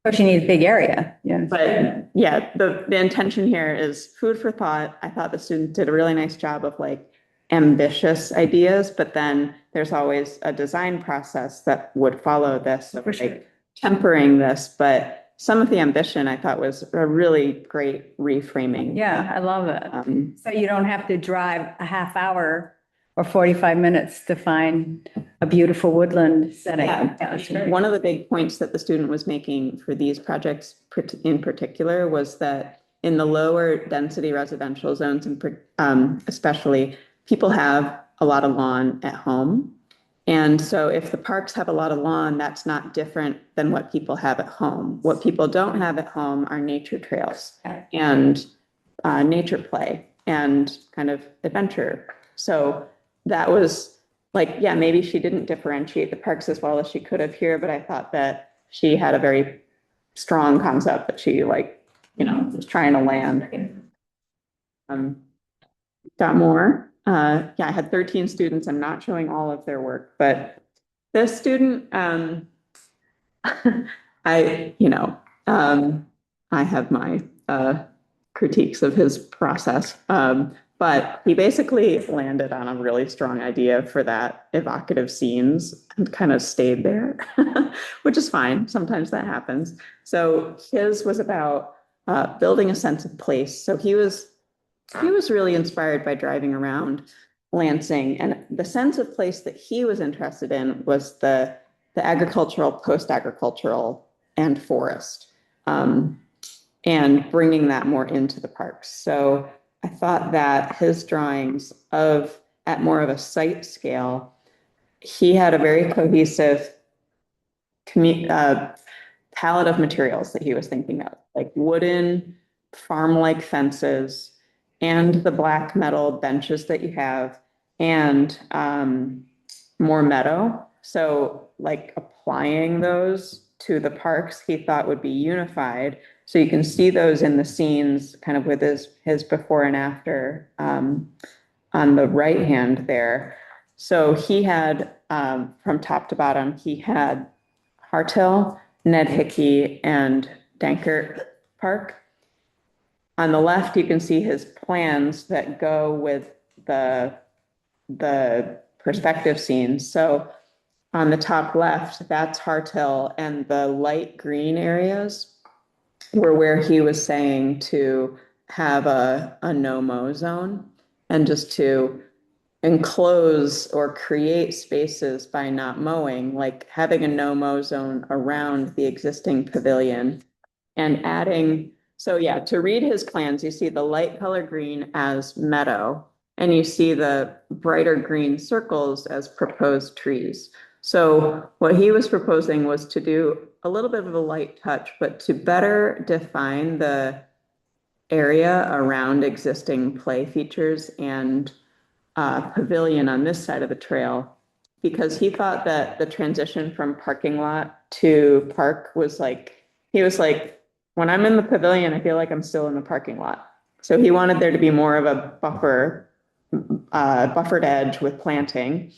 But you need a big area, yeah. But yeah, the intention here is food for thought. I thought the students did a really nice job of like ambitious ideas, but then there's always a design process that would follow this, of For sure. like tempering this. But some of the ambition I thought was a really great reframing. Yeah, I love it. Um, So you don't have to drive a half hour or 45 minutes to find a beautiful woodland setting. Yeah. that's great. One of the big points that the student was making for these projects in particular was that in the lower density residential zones, especially, people have a lot of lawn at home. And so if the parks have a lot of lawn, that's not different than what people have at home. What people don't have at home are nature trails and nature play and kind of adventure. So that was like, yeah, maybe she didn't differentiate the parks as well as she could have here, but I thought that she had a very strong concept that she like, was trying to land. Got more. Yeah, I had 13 students. I'm not showing all of their work, but this student, I, I have my critiques of his process. But he basically landed on a really strong idea for that evocative scenes and kind of stayed there, which is fine. Sometimes that happens. So his was about building a sense of place. So he was really inspired by driving around Lansing, and the sense of place that he was interested in was the agricultural, post-agricultural, and forest, and bringing that more into the parks. So I thought that his drawings at more of a site scale, he had a very cohesive palette of materials that he was thinking of, like wooden, farm-like fences, and the black metal benches that you have, and more meadow. So like applying those to the parks, he thought would be unified. So you can see those in the scenes kind of with his before and after on the right hand there. So he had, from top to bottom, he had Harthill, Ned Hickey, and Dankert Park. On the left, you can see his plans that go with the perspective scenes. So on the top left, that's Harthill, and the light green areas were where he was saying to have a no-mow zone and just to enclose or create spaces by not mowing, like having a no-mow zone around the existing pavilion and adding. So yeah, to read his plans, you see the light color green as meadow, and you see the brighter green circles as proposed trees. So what he was proposing was to do a little bit of a light touch, but to better define the area around existing play features and pavilion on this side of the trail, because he thought that the transition from parking lot to park was like, he was like, when I'm in the pavilion, I feel like I'm still in the parking lot. So he wanted there to be more of a buffered edge with planting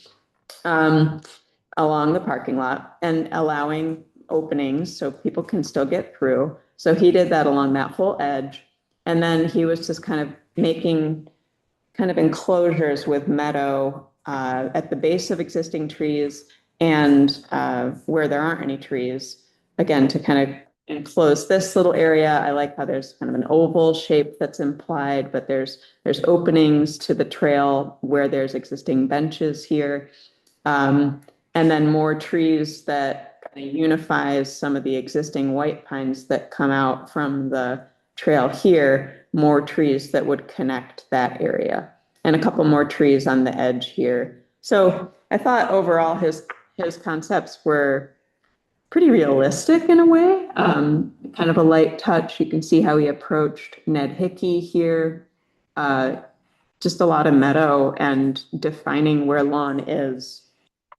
along the parking lot and allowing openings so people can still get through. So he did that along that whole edge. And then he was just kind of making kind of enclosures with meadow at the base of existing trees and where there aren't any trees, again, to kind of enclose this little area. I like how there's kind of an oval shape that's implied, but there's openings to the trail where there's existing benches here. And then more trees that kind of unifies some of the existing white pines that come out from the trail here, more trees that would connect that area, and a couple more trees on the edge here. So I thought overall his concepts were pretty realistic in a way, kind of a light touch. You can see how he approached Ned Hickey here. Just a lot of meadow and defining where lawn is,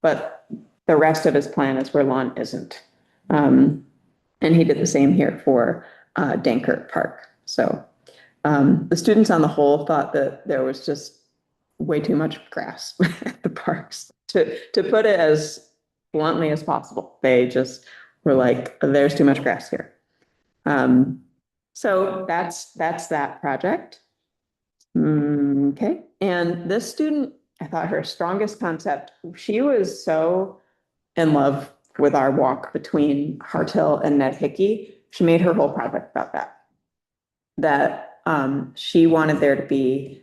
but the rest of his plan is where lawn isn't. And he did the same here for Dankert Park. So the students on the whole thought that there was just way too much grass at the parks, to put it as bluntly as possible. They just were like, there's too much grass here. So that's that project. Okay, and this student, I thought her strongest concept, she was so in love with our walk between Harthill and Ned Hickey. She made her whole project about that. That she wanted there to be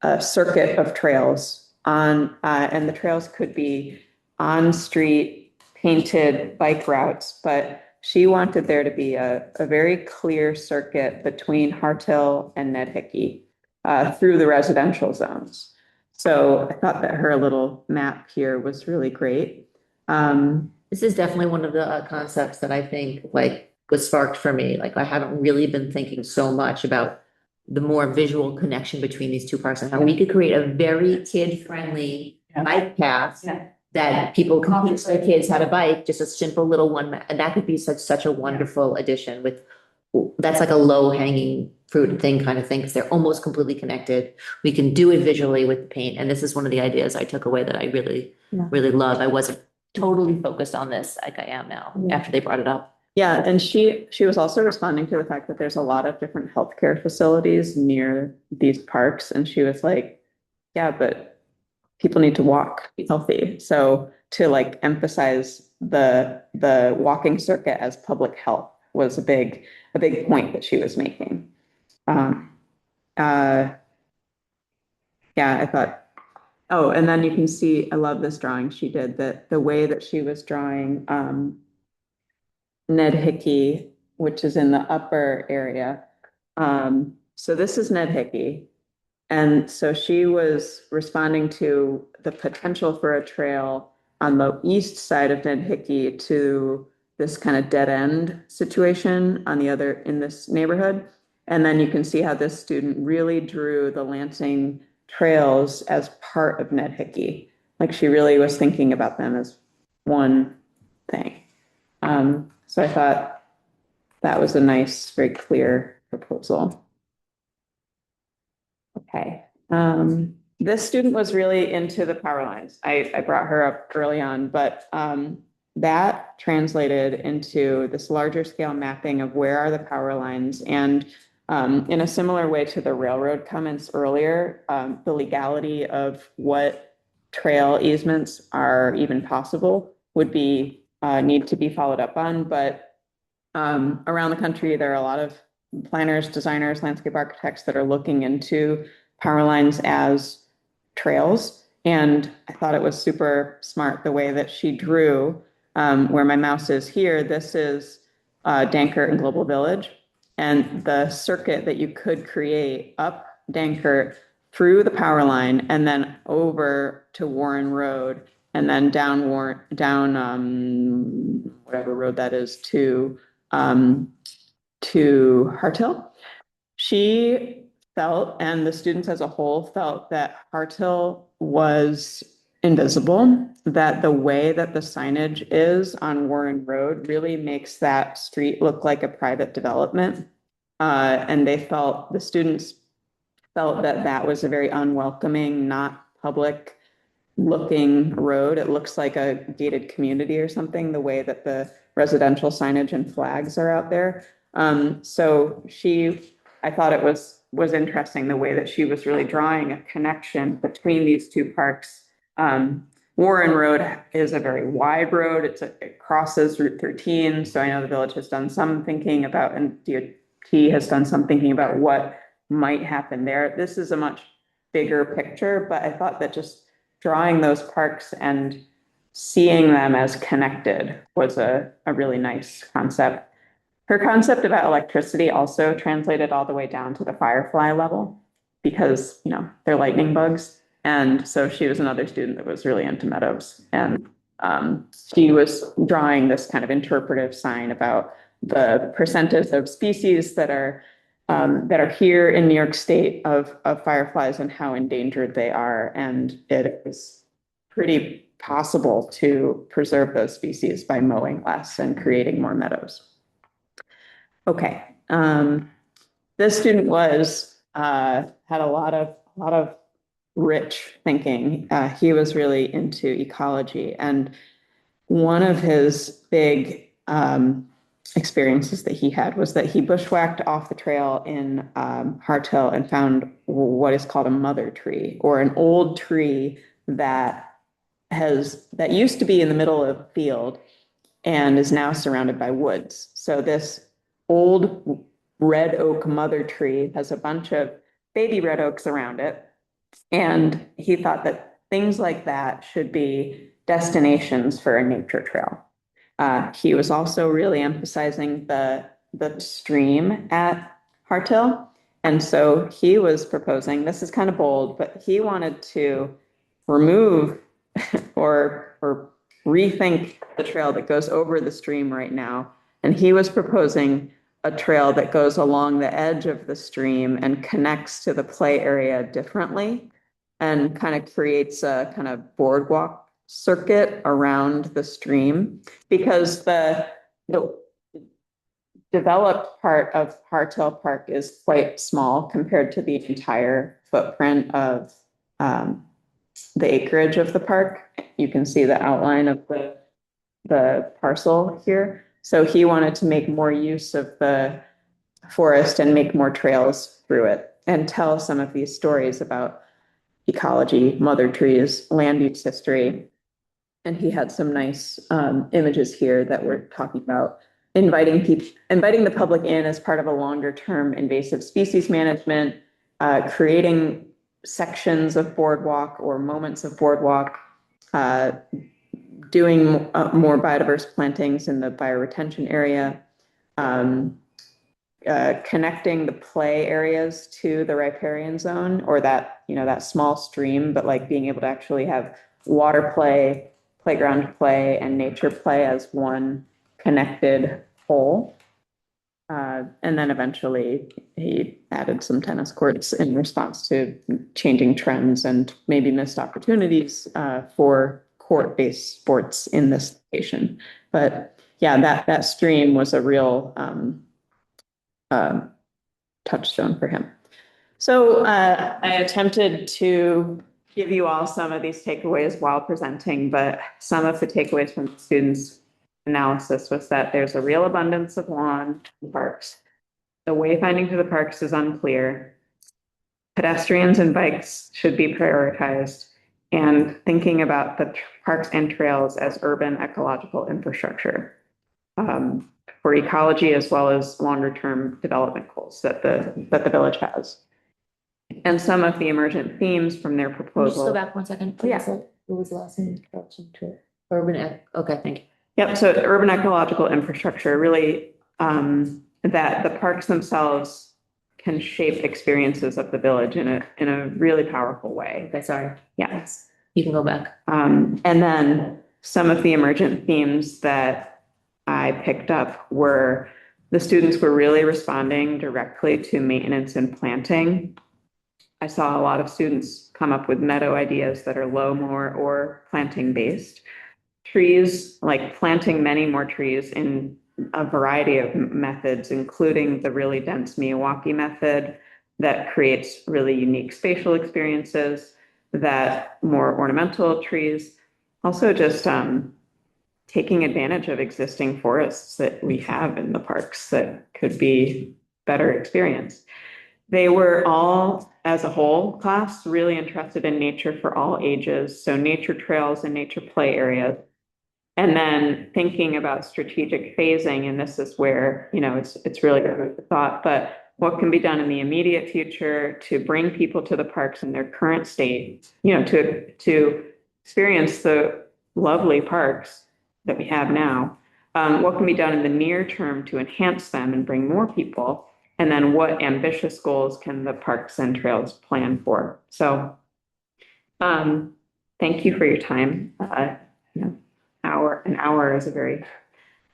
a circuit of trails on, and the trails could be on street painted bike routes, but she wanted there to be a very clear circuit between Harthill and Ned Hickey through the residential zones. So I thought that her little map here was really great. This is definitely one of the concepts that I think like was sparked for me. Like I haven't really been thinking so much about the more visual connection between these two parks and how we could create a very kid-friendly bike path Yeah. that people can teach their kids how to bike, just a simple little one, and that could be such a wonderful addition with, that's like a low-hanging fruit thing kind of thing, because they're almost completely connected. We can do it visually with the paint, and this is one of the ideas I took away that I really, Yeah. really love. I wasn't totally focused on this like I am now after they brought it up. Yeah, and she was also responding to the fact that there's a lot of different healthcare facilities near these parks, and she was like, yeah, but people need to walk, be healthy. So to like emphasize the walking circuit as public health was a big point that she was making. Yeah, I thought, oh, and then you can see, I love this drawing she did, that the way that she was drawing Ned Hickey, which is in the upper area. So this is Ned Hickey. And so she was responding to the potential for a trail on the east side of Ned Hickey to this kind of dead end situation on the other in this neighborhood. And then you can see how this student really drew the Lansing trails as part of Ned Hickey. Like she really was thinking about them as one thing. So I thought that was a nice, very clear proposal. Okay. This student was really into the power lines. I brought her up early on, but that translated into this larger scale mapping of where are the power lines. And in a similar way to the railroad comments earlier, the legality of what trail easements are even possible would be need to be followed up on. But around the country, there are a lot of planners, designers, landscape architects that are looking into power lines as trails. And I thought it was super smart the way that she drew where my mouse is here. This is Dankert and Global Village. And the circuit that you could create up Dankert through the power line and then over to Warren Road and then down whatever road that is to Harthill. She felt, and the students as a whole felt, that Harthill was invisible, that the way that the signage is on Warren Road really makes that street look like a private development. And the students felt that that was a very unwelcoming, not public looking road. It looks like a gated community or something, the way that the residential signage and flags are out there. So I thought it was interesting the way that she was really drawing a connection between these two parks. Warren Road is a very wide road. It crosses Route 13. So I know the village has done some thinking about, and DOT has done some thinking about what might happen there. This is a much bigger picture, but I thought that just drawing those parks and seeing them as connected was a really nice concept. Her concept about electricity also translated all the way down to the firefly level because, they're lightning bugs. And so she was another student that was really into meadows. And she was drawing this kind of interpretive sign about the percentage of species that are here in New York State of fireflies and how endangered they are. And it is pretty possible to preserve those species by mowing less and creating more meadows. Okay. This student had a lot of rich thinking. He was really into ecology, and one of his big experiences that he had was that he bushwhacked off the trail in Harthill and found what is called a mother tree, or an old tree that used to be in the middle of a field and is now surrounded by woods. So this old red oak mother tree has a bunch of baby red oaks around it. And he thought that things like that should be destinations for a nature trail. He was also really emphasizing the stream at Harthill. And so he was proposing, this is kind of bold, but he wanted to remove or rethink the trail that goes over the stream right now. And he was proposing a trail that goes along the edge of the stream and connects to the play area differently and kind of creates a kind of boardwalk circuit around the stream, because the developed part of Harthill Park is quite small compared to the entire footprint of the acreage of the park. You can see the outline of the parcel here. So he wanted to make more use of the forest and make more trails through it and tell some of these stories about ecology, mother trees, land use history. And he had some nice images here that we're talking about inviting the public in as part of a longer term invasive species management, creating sections of boardwalk or moments of boardwalk, doing more biodiverse plantings in the bioretention area, connecting the play areas to the riparian zone, or that, that small stream, but like being able to actually have water play, playground play, and nature play as one connected whole. And then eventually he added some tennis courts in response to changing trends and maybe missed opportunities for court-based sports in this location. But yeah, that stream was a real touchstone for him. So I attempted to give you all some of these takeaways while presenting, but some of the takeaways from the students' analysis was that there's a real abundance of lawn in parks. The wayfinding to the parks is unclear. Pedestrians and bikes should be prioritized, and thinking about the parks and trails as urban ecological infrastructure for ecology as well as longer term development goals that the village has. And some of the emergent themes from their Can you just proposal. go back one second? Yeah. What was the last thing? Introduction to it? Okay, thank you. Yep, so urban ecological infrastructure, really, that the parks themselves can shape experiences of the village in a really powerful way. Okay, sorry. Yes. You can go back. And then some of the emergent themes that I picked up were the students were really responding directly to maintenance and planting. I saw a lot of students come up with meadow ideas that are low more or planting based. Trees, like planting many more trees in a variety of methods, including the really dense Miyawaki method that creates really unique spatial experiences, that more ornamental trees, also just taking advantage of existing forests that we have in the parks that could be better experienced. They were all, as a whole class, really interested in nature for all ages. So nature trails and nature play areas. And then thinking about strategic phasing, and this is where, it's really good for thought, but what can be done in the immediate future to bring people to the parks in their current state, to experience the lovely parks that we have now. What can be done in the near term to enhance them and bring more people? And then what ambitious goals can the parks and trails plan for? So thank you for your time. An hour is a very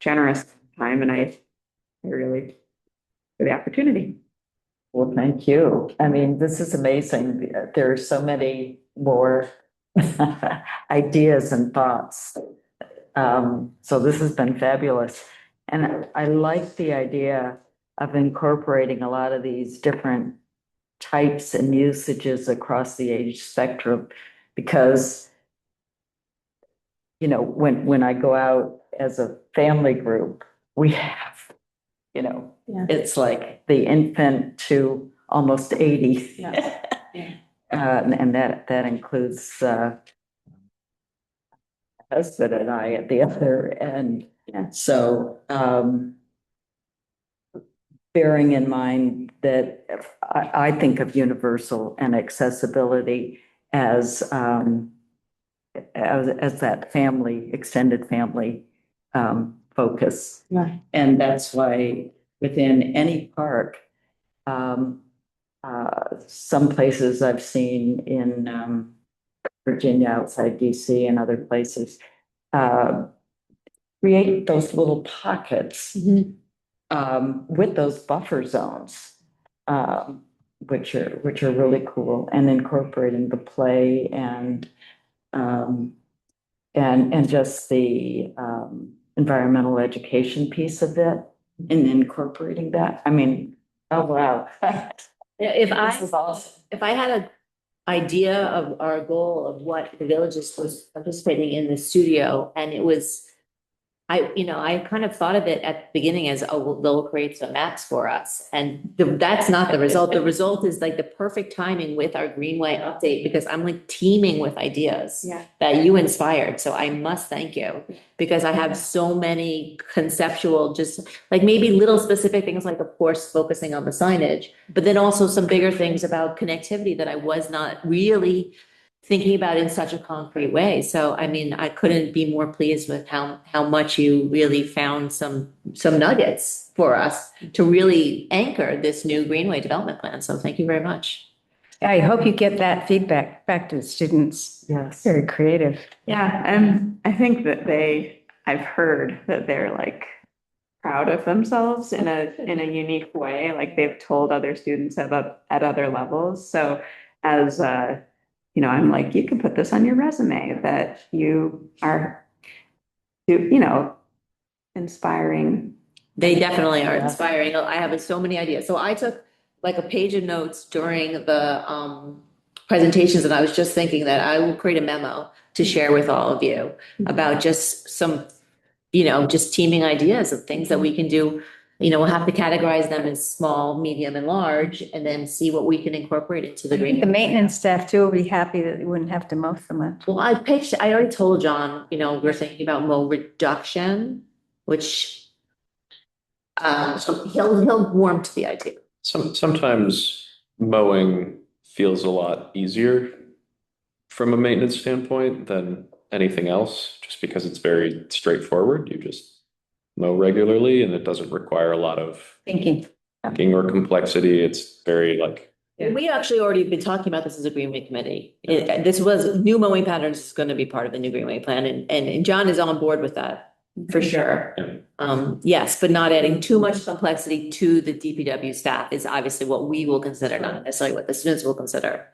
generous time, and I really for the opportunity. Well, thank you. I mean, this is amazing. There are so many more ideas and thoughts. So this has been fabulous. And I like the idea of incorporating a lot of these different types and usages across the age spectrum, because when I go out as a family group, we have, Yeah. it's like the infant to almost 80. Yeah. Yeah. And that includes, husband and I at the other end. Yeah. So, bearing in mind that I think of universal and accessibility as, as that family, extended family, focus. Right. And that's why within any park, some places I've seen in, Virginia, outside DC and other places, create those little pockets, with those buffer zones, which are really cool, and incorporating the play and just the, environmental education piece of it and incorporating that. I mean, oh, wow. If This is awesome. if I had an idea of our goal of what the villages was participating in the studio, and it was, I kind of thought of it at the beginning as, oh, well, they'll create some maps for us. And that's not the result. The result is like the perfect timing with our Greenway update, because I'm like teeming with ideas that you inspired. So I must thank you, because I have so many conceptual, just like maybe little specific things, like of course, focusing on the signage, but then also some bigger things about connectivity that I was not really thinking about in such a concrete way. So, I mean, I couldn't be more pleased with how much you really found some nuggets for us to really anchor this new Greenway development plan. So thank you very much. I hope you get that feedback back to the students. Yes. Very creative. Yeah, and I think that I've heard that they're like proud of themselves in a unique way, like they've told other students at other levels. So as I'm like, you can put this on your resume that you are, inspiring. They definitely are inspiring. I have so many ideas. So I took like a page of notes during the presentations, and I was just thinking that I will create a memo to share with all of you about just some, just teaming ideas of things that we can do. We'll have to categorize them as small, medium, and large, and then see what we can incorporate into the I think green. the maintenance staff too will be happy that they wouldn't have to mow so much. Well, I already told John, we're thinking about mow reduction, which he'll warm to the idea. Sometimes mowing feels a lot easier from a maintenance standpoint than anything else, just because it's very straightforward. You just mow regularly and it doesn't require a lot of Thinking. thinking or complexity. It's very like, We actually already been talking about this as a Greenway Committee. This was new mowing patterns is going to be part of the new Greenway plan, and John is on board with that for sure. Yes, but not adding too much complexity to the DPW staff is obviously what we will consider, not necessarily what the students will consider.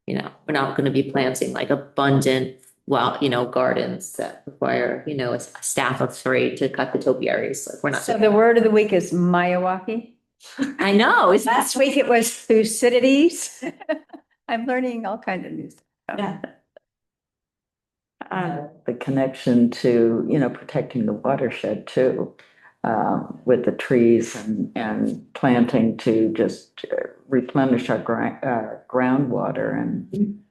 We're not going to be planting like abundant, gardens that require, a staff of 3 to cut the topiaries. Like we're not. So the word of the week is Miyawaki. I know. Last week it was Thucydides. I'm learning all kinds of new stuff. Yeah. The connection to, protecting the watershed too, with the trees and planting to just replenish our groundwater and.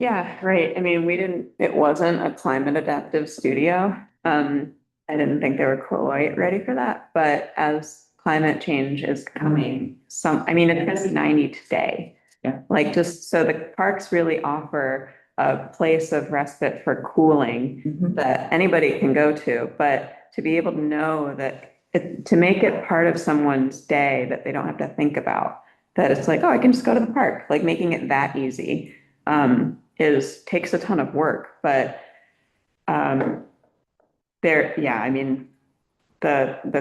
Yeah, right. I mean, it wasn't a climate adaptive studio. I didn't think they were quite ready for that, but as climate change is coming, it's gonna be 90 today. Yeah. Like just so the parks really offer a place of respite for cooling that anybody can go to, but to be able to know that to make it part of someone's day that they don't have to think about, that it's like, oh, I can just go to the park, like making it that easy. Takes a ton of work, but the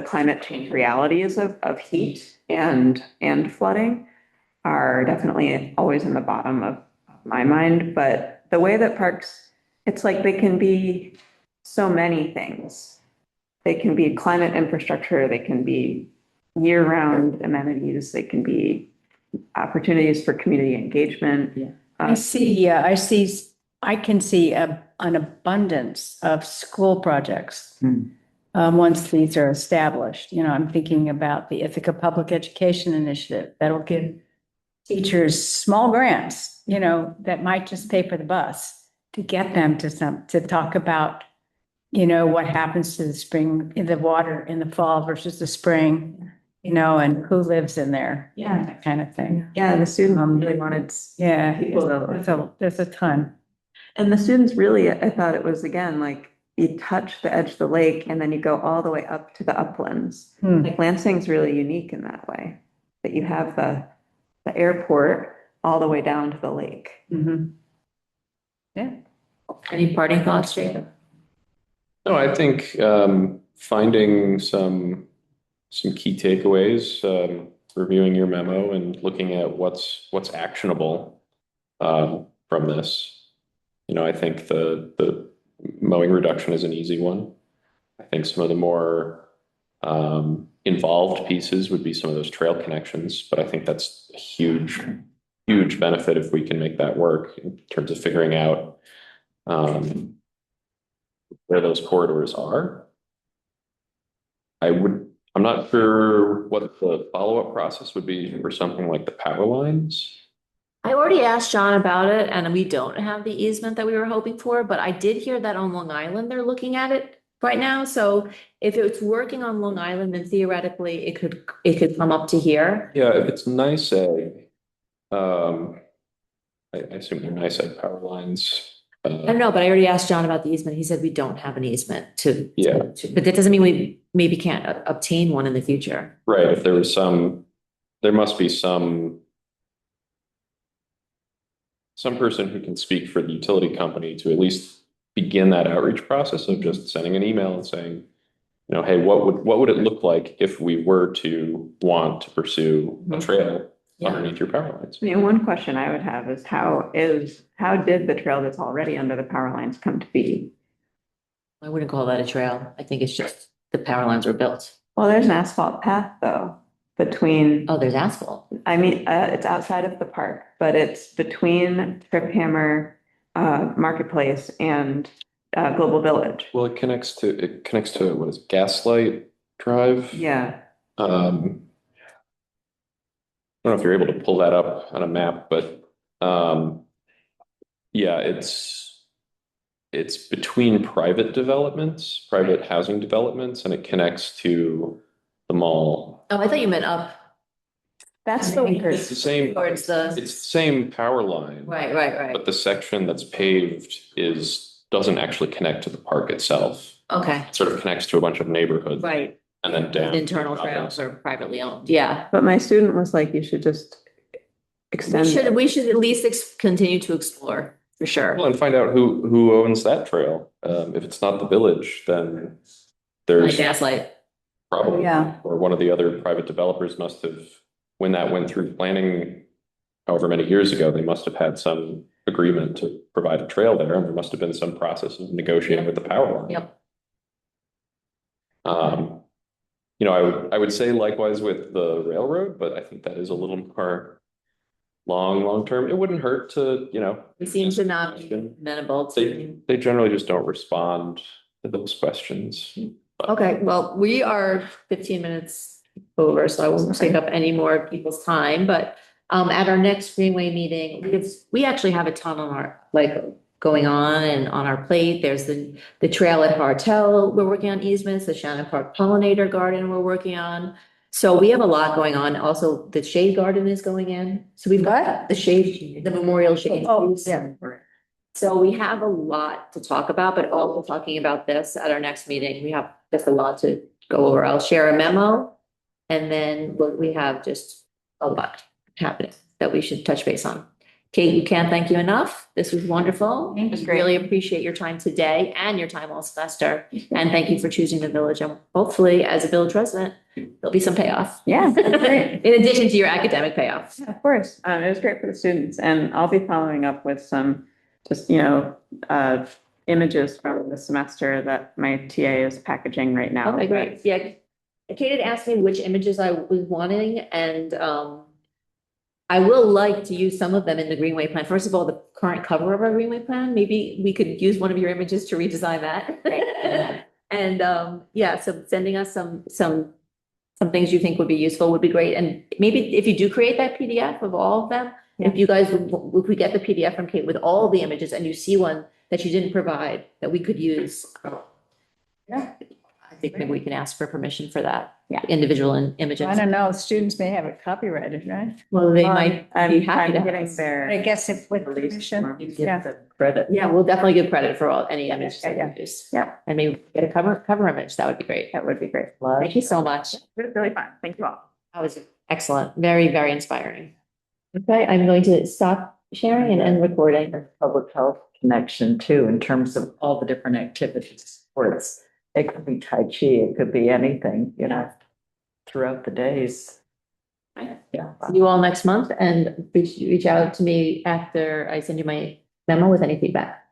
climate change realities of heat and flooding are definitely always in the bottom of my mind. But the way that parks, it's like they can be so many things. They can be climate infrastructure, they can be year-round amenities, they can be opportunities for community engagement. Yeah. I can see an abundance of school projects once these are established. You know, I'm thinking about the Ithaca Public Education Initiative that'll give teachers small grants, you know, that might just pay for the bus to get them to talk about, you know, what happens to the spring, in the water in the fall versus the spring, you know, and who lives in there. Yeah. That kind of thing. Yeah, the students really wanted, Yeah, People that- there's a ton. and the students really, I thought it was again, like you touch the edge of the lake and then you go all the way up to the uplands. Hmm. Like Lansing's really unique in that way, that you have the airport all the way down to the lake. Mhm. Any parting thoughts, Jacob? No, I think finding some key takeaways, reviewing your memo and looking at what's actionable from this. You know, I think the mowing reduction is an easy one. I think some of the more involved pieces would be some of those trail connections, but I think that's a huge benefit if we can make that work in terms of figuring out where those corridors are. I'm not sure what the follow-up process would be for something like the power lines. I already asked John about it, and we don't have the easement that we were hoping for, but I did hear that on Long Island, they're looking at it right now. So if it's working on Long Island, then theoretically it could come up to here. Yeah, if it's nice egg, I assume they're nice egg power lines. I don't know, but I already asked John about the easement. He said we don't have an easement to. Yeah. But that doesn't mean we maybe can't obtain one in the future. Right, if there was there must be some person who can speak for the utility company to at least begin that outreach process of just sending an email and saying, you know, hey, what would it look like if we were to want to pursue a trail underneath your power lines? I mean, one question I would have is how did the trail that's already under the power lines come to be? I wouldn't call that a trail. I think it's just the power lines were built. Well, there's an asphalt path though, between, Oh, there's asphalt. I mean, it's outside of the park, but it's between Trip Hammer, Marketplace and Global Village. Well, it connects to what is it, Gaslight Drive? Yeah. I don't know if you're able to pull that up on a map, but yeah, it's between private housing developments, and it connects to the mall. Oh, I thought you meant up. That's the It's the same, Towards the, it's the same power line, right. but the section that's paved doesn't actually connect to the park itself. Okay, It sort of connects to a bunch of neighborhoods right. and then down. Internal trails are privately owned. Yeah. But my student was like, you should just extend. We should at least continue to explore for sure. Well, and find out who owns that trail. If it's not the village, then Like there's Gaslight. probably, Yeah. or one of the other private developers must have, when that went through planning however many years ago, they must have had some agreement to provide a trail there, and there must have been some process of negotiating with the power line. Yep. You know, I would say likewise with the railroad, but I think that is a little more long term. It wouldn't hurt to, you know. It seems to not be amenable to. They generally just don't respond to those questions. Okay, well, we are 15 minutes over, so I won't take up any more people's time, but at our next Greenway meeting, we actually have a ton on our, going on and on our plate. There's the trail at Hartel, we're working on easements, the Shannon Park Pollinator Garden we're working on. So we have a lot going on. Also, the shade garden is going in. So we've got the memorial shade. Oh, yeah. So we have a lot to talk about, but also talking about this at our next meeting, we have just a lot to go over. I'll share a memo. And then we have just a lot happening that we should touch base on. Kate, we can't thank you enough. This was wonderful. Thank you. Really appreciate your time today and your time all semester. And thank you for choosing the village. And hopefully, as a village resident, there'll be some payoff. Yeah, great. In addition to your academic payoff. Yeah, of course. It was great for the students, and I'll be following up with some just, images from the semester that my TA is packaging right now. Okay, great. Yeah. Kate had asked me which images I was wanting, and I will like to use some of them in the Greenway plan. First of all, the current cover of our Greenway plan, maybe we could use one of your images to redesign that. And yeah, so sending us some things you think would be useful would be great. And maybe if you do create that PDF of all of them, if you guys, if we get the PDF from Kate with all the images and you see one that you didn't provide that we could use. Yeah. I think maybe we can ask for permission for that. Yeah. Individual images. I don't know, students may have it copyrighted, right? Well, they might I'm be happy to have getting us. there. I guess if with Release permission, form, give yeah. them credit. Yeah, we'll definitely give credit for all, any images that yeah, we use. yeah. And maybe get a cover image. That would be great. That would be great. Thank you so much. It was really fun. Thank you all. That was excellent. Very, very inspiring. Okay, I'm going to stop sharing and end recording. Public health connection too, in terms of all the different activities, sports. It could be Tai Chi, it could be anything, you know, throughout the days. Yeah. See you all next month and reach out to me after I send you my memo with any feedback.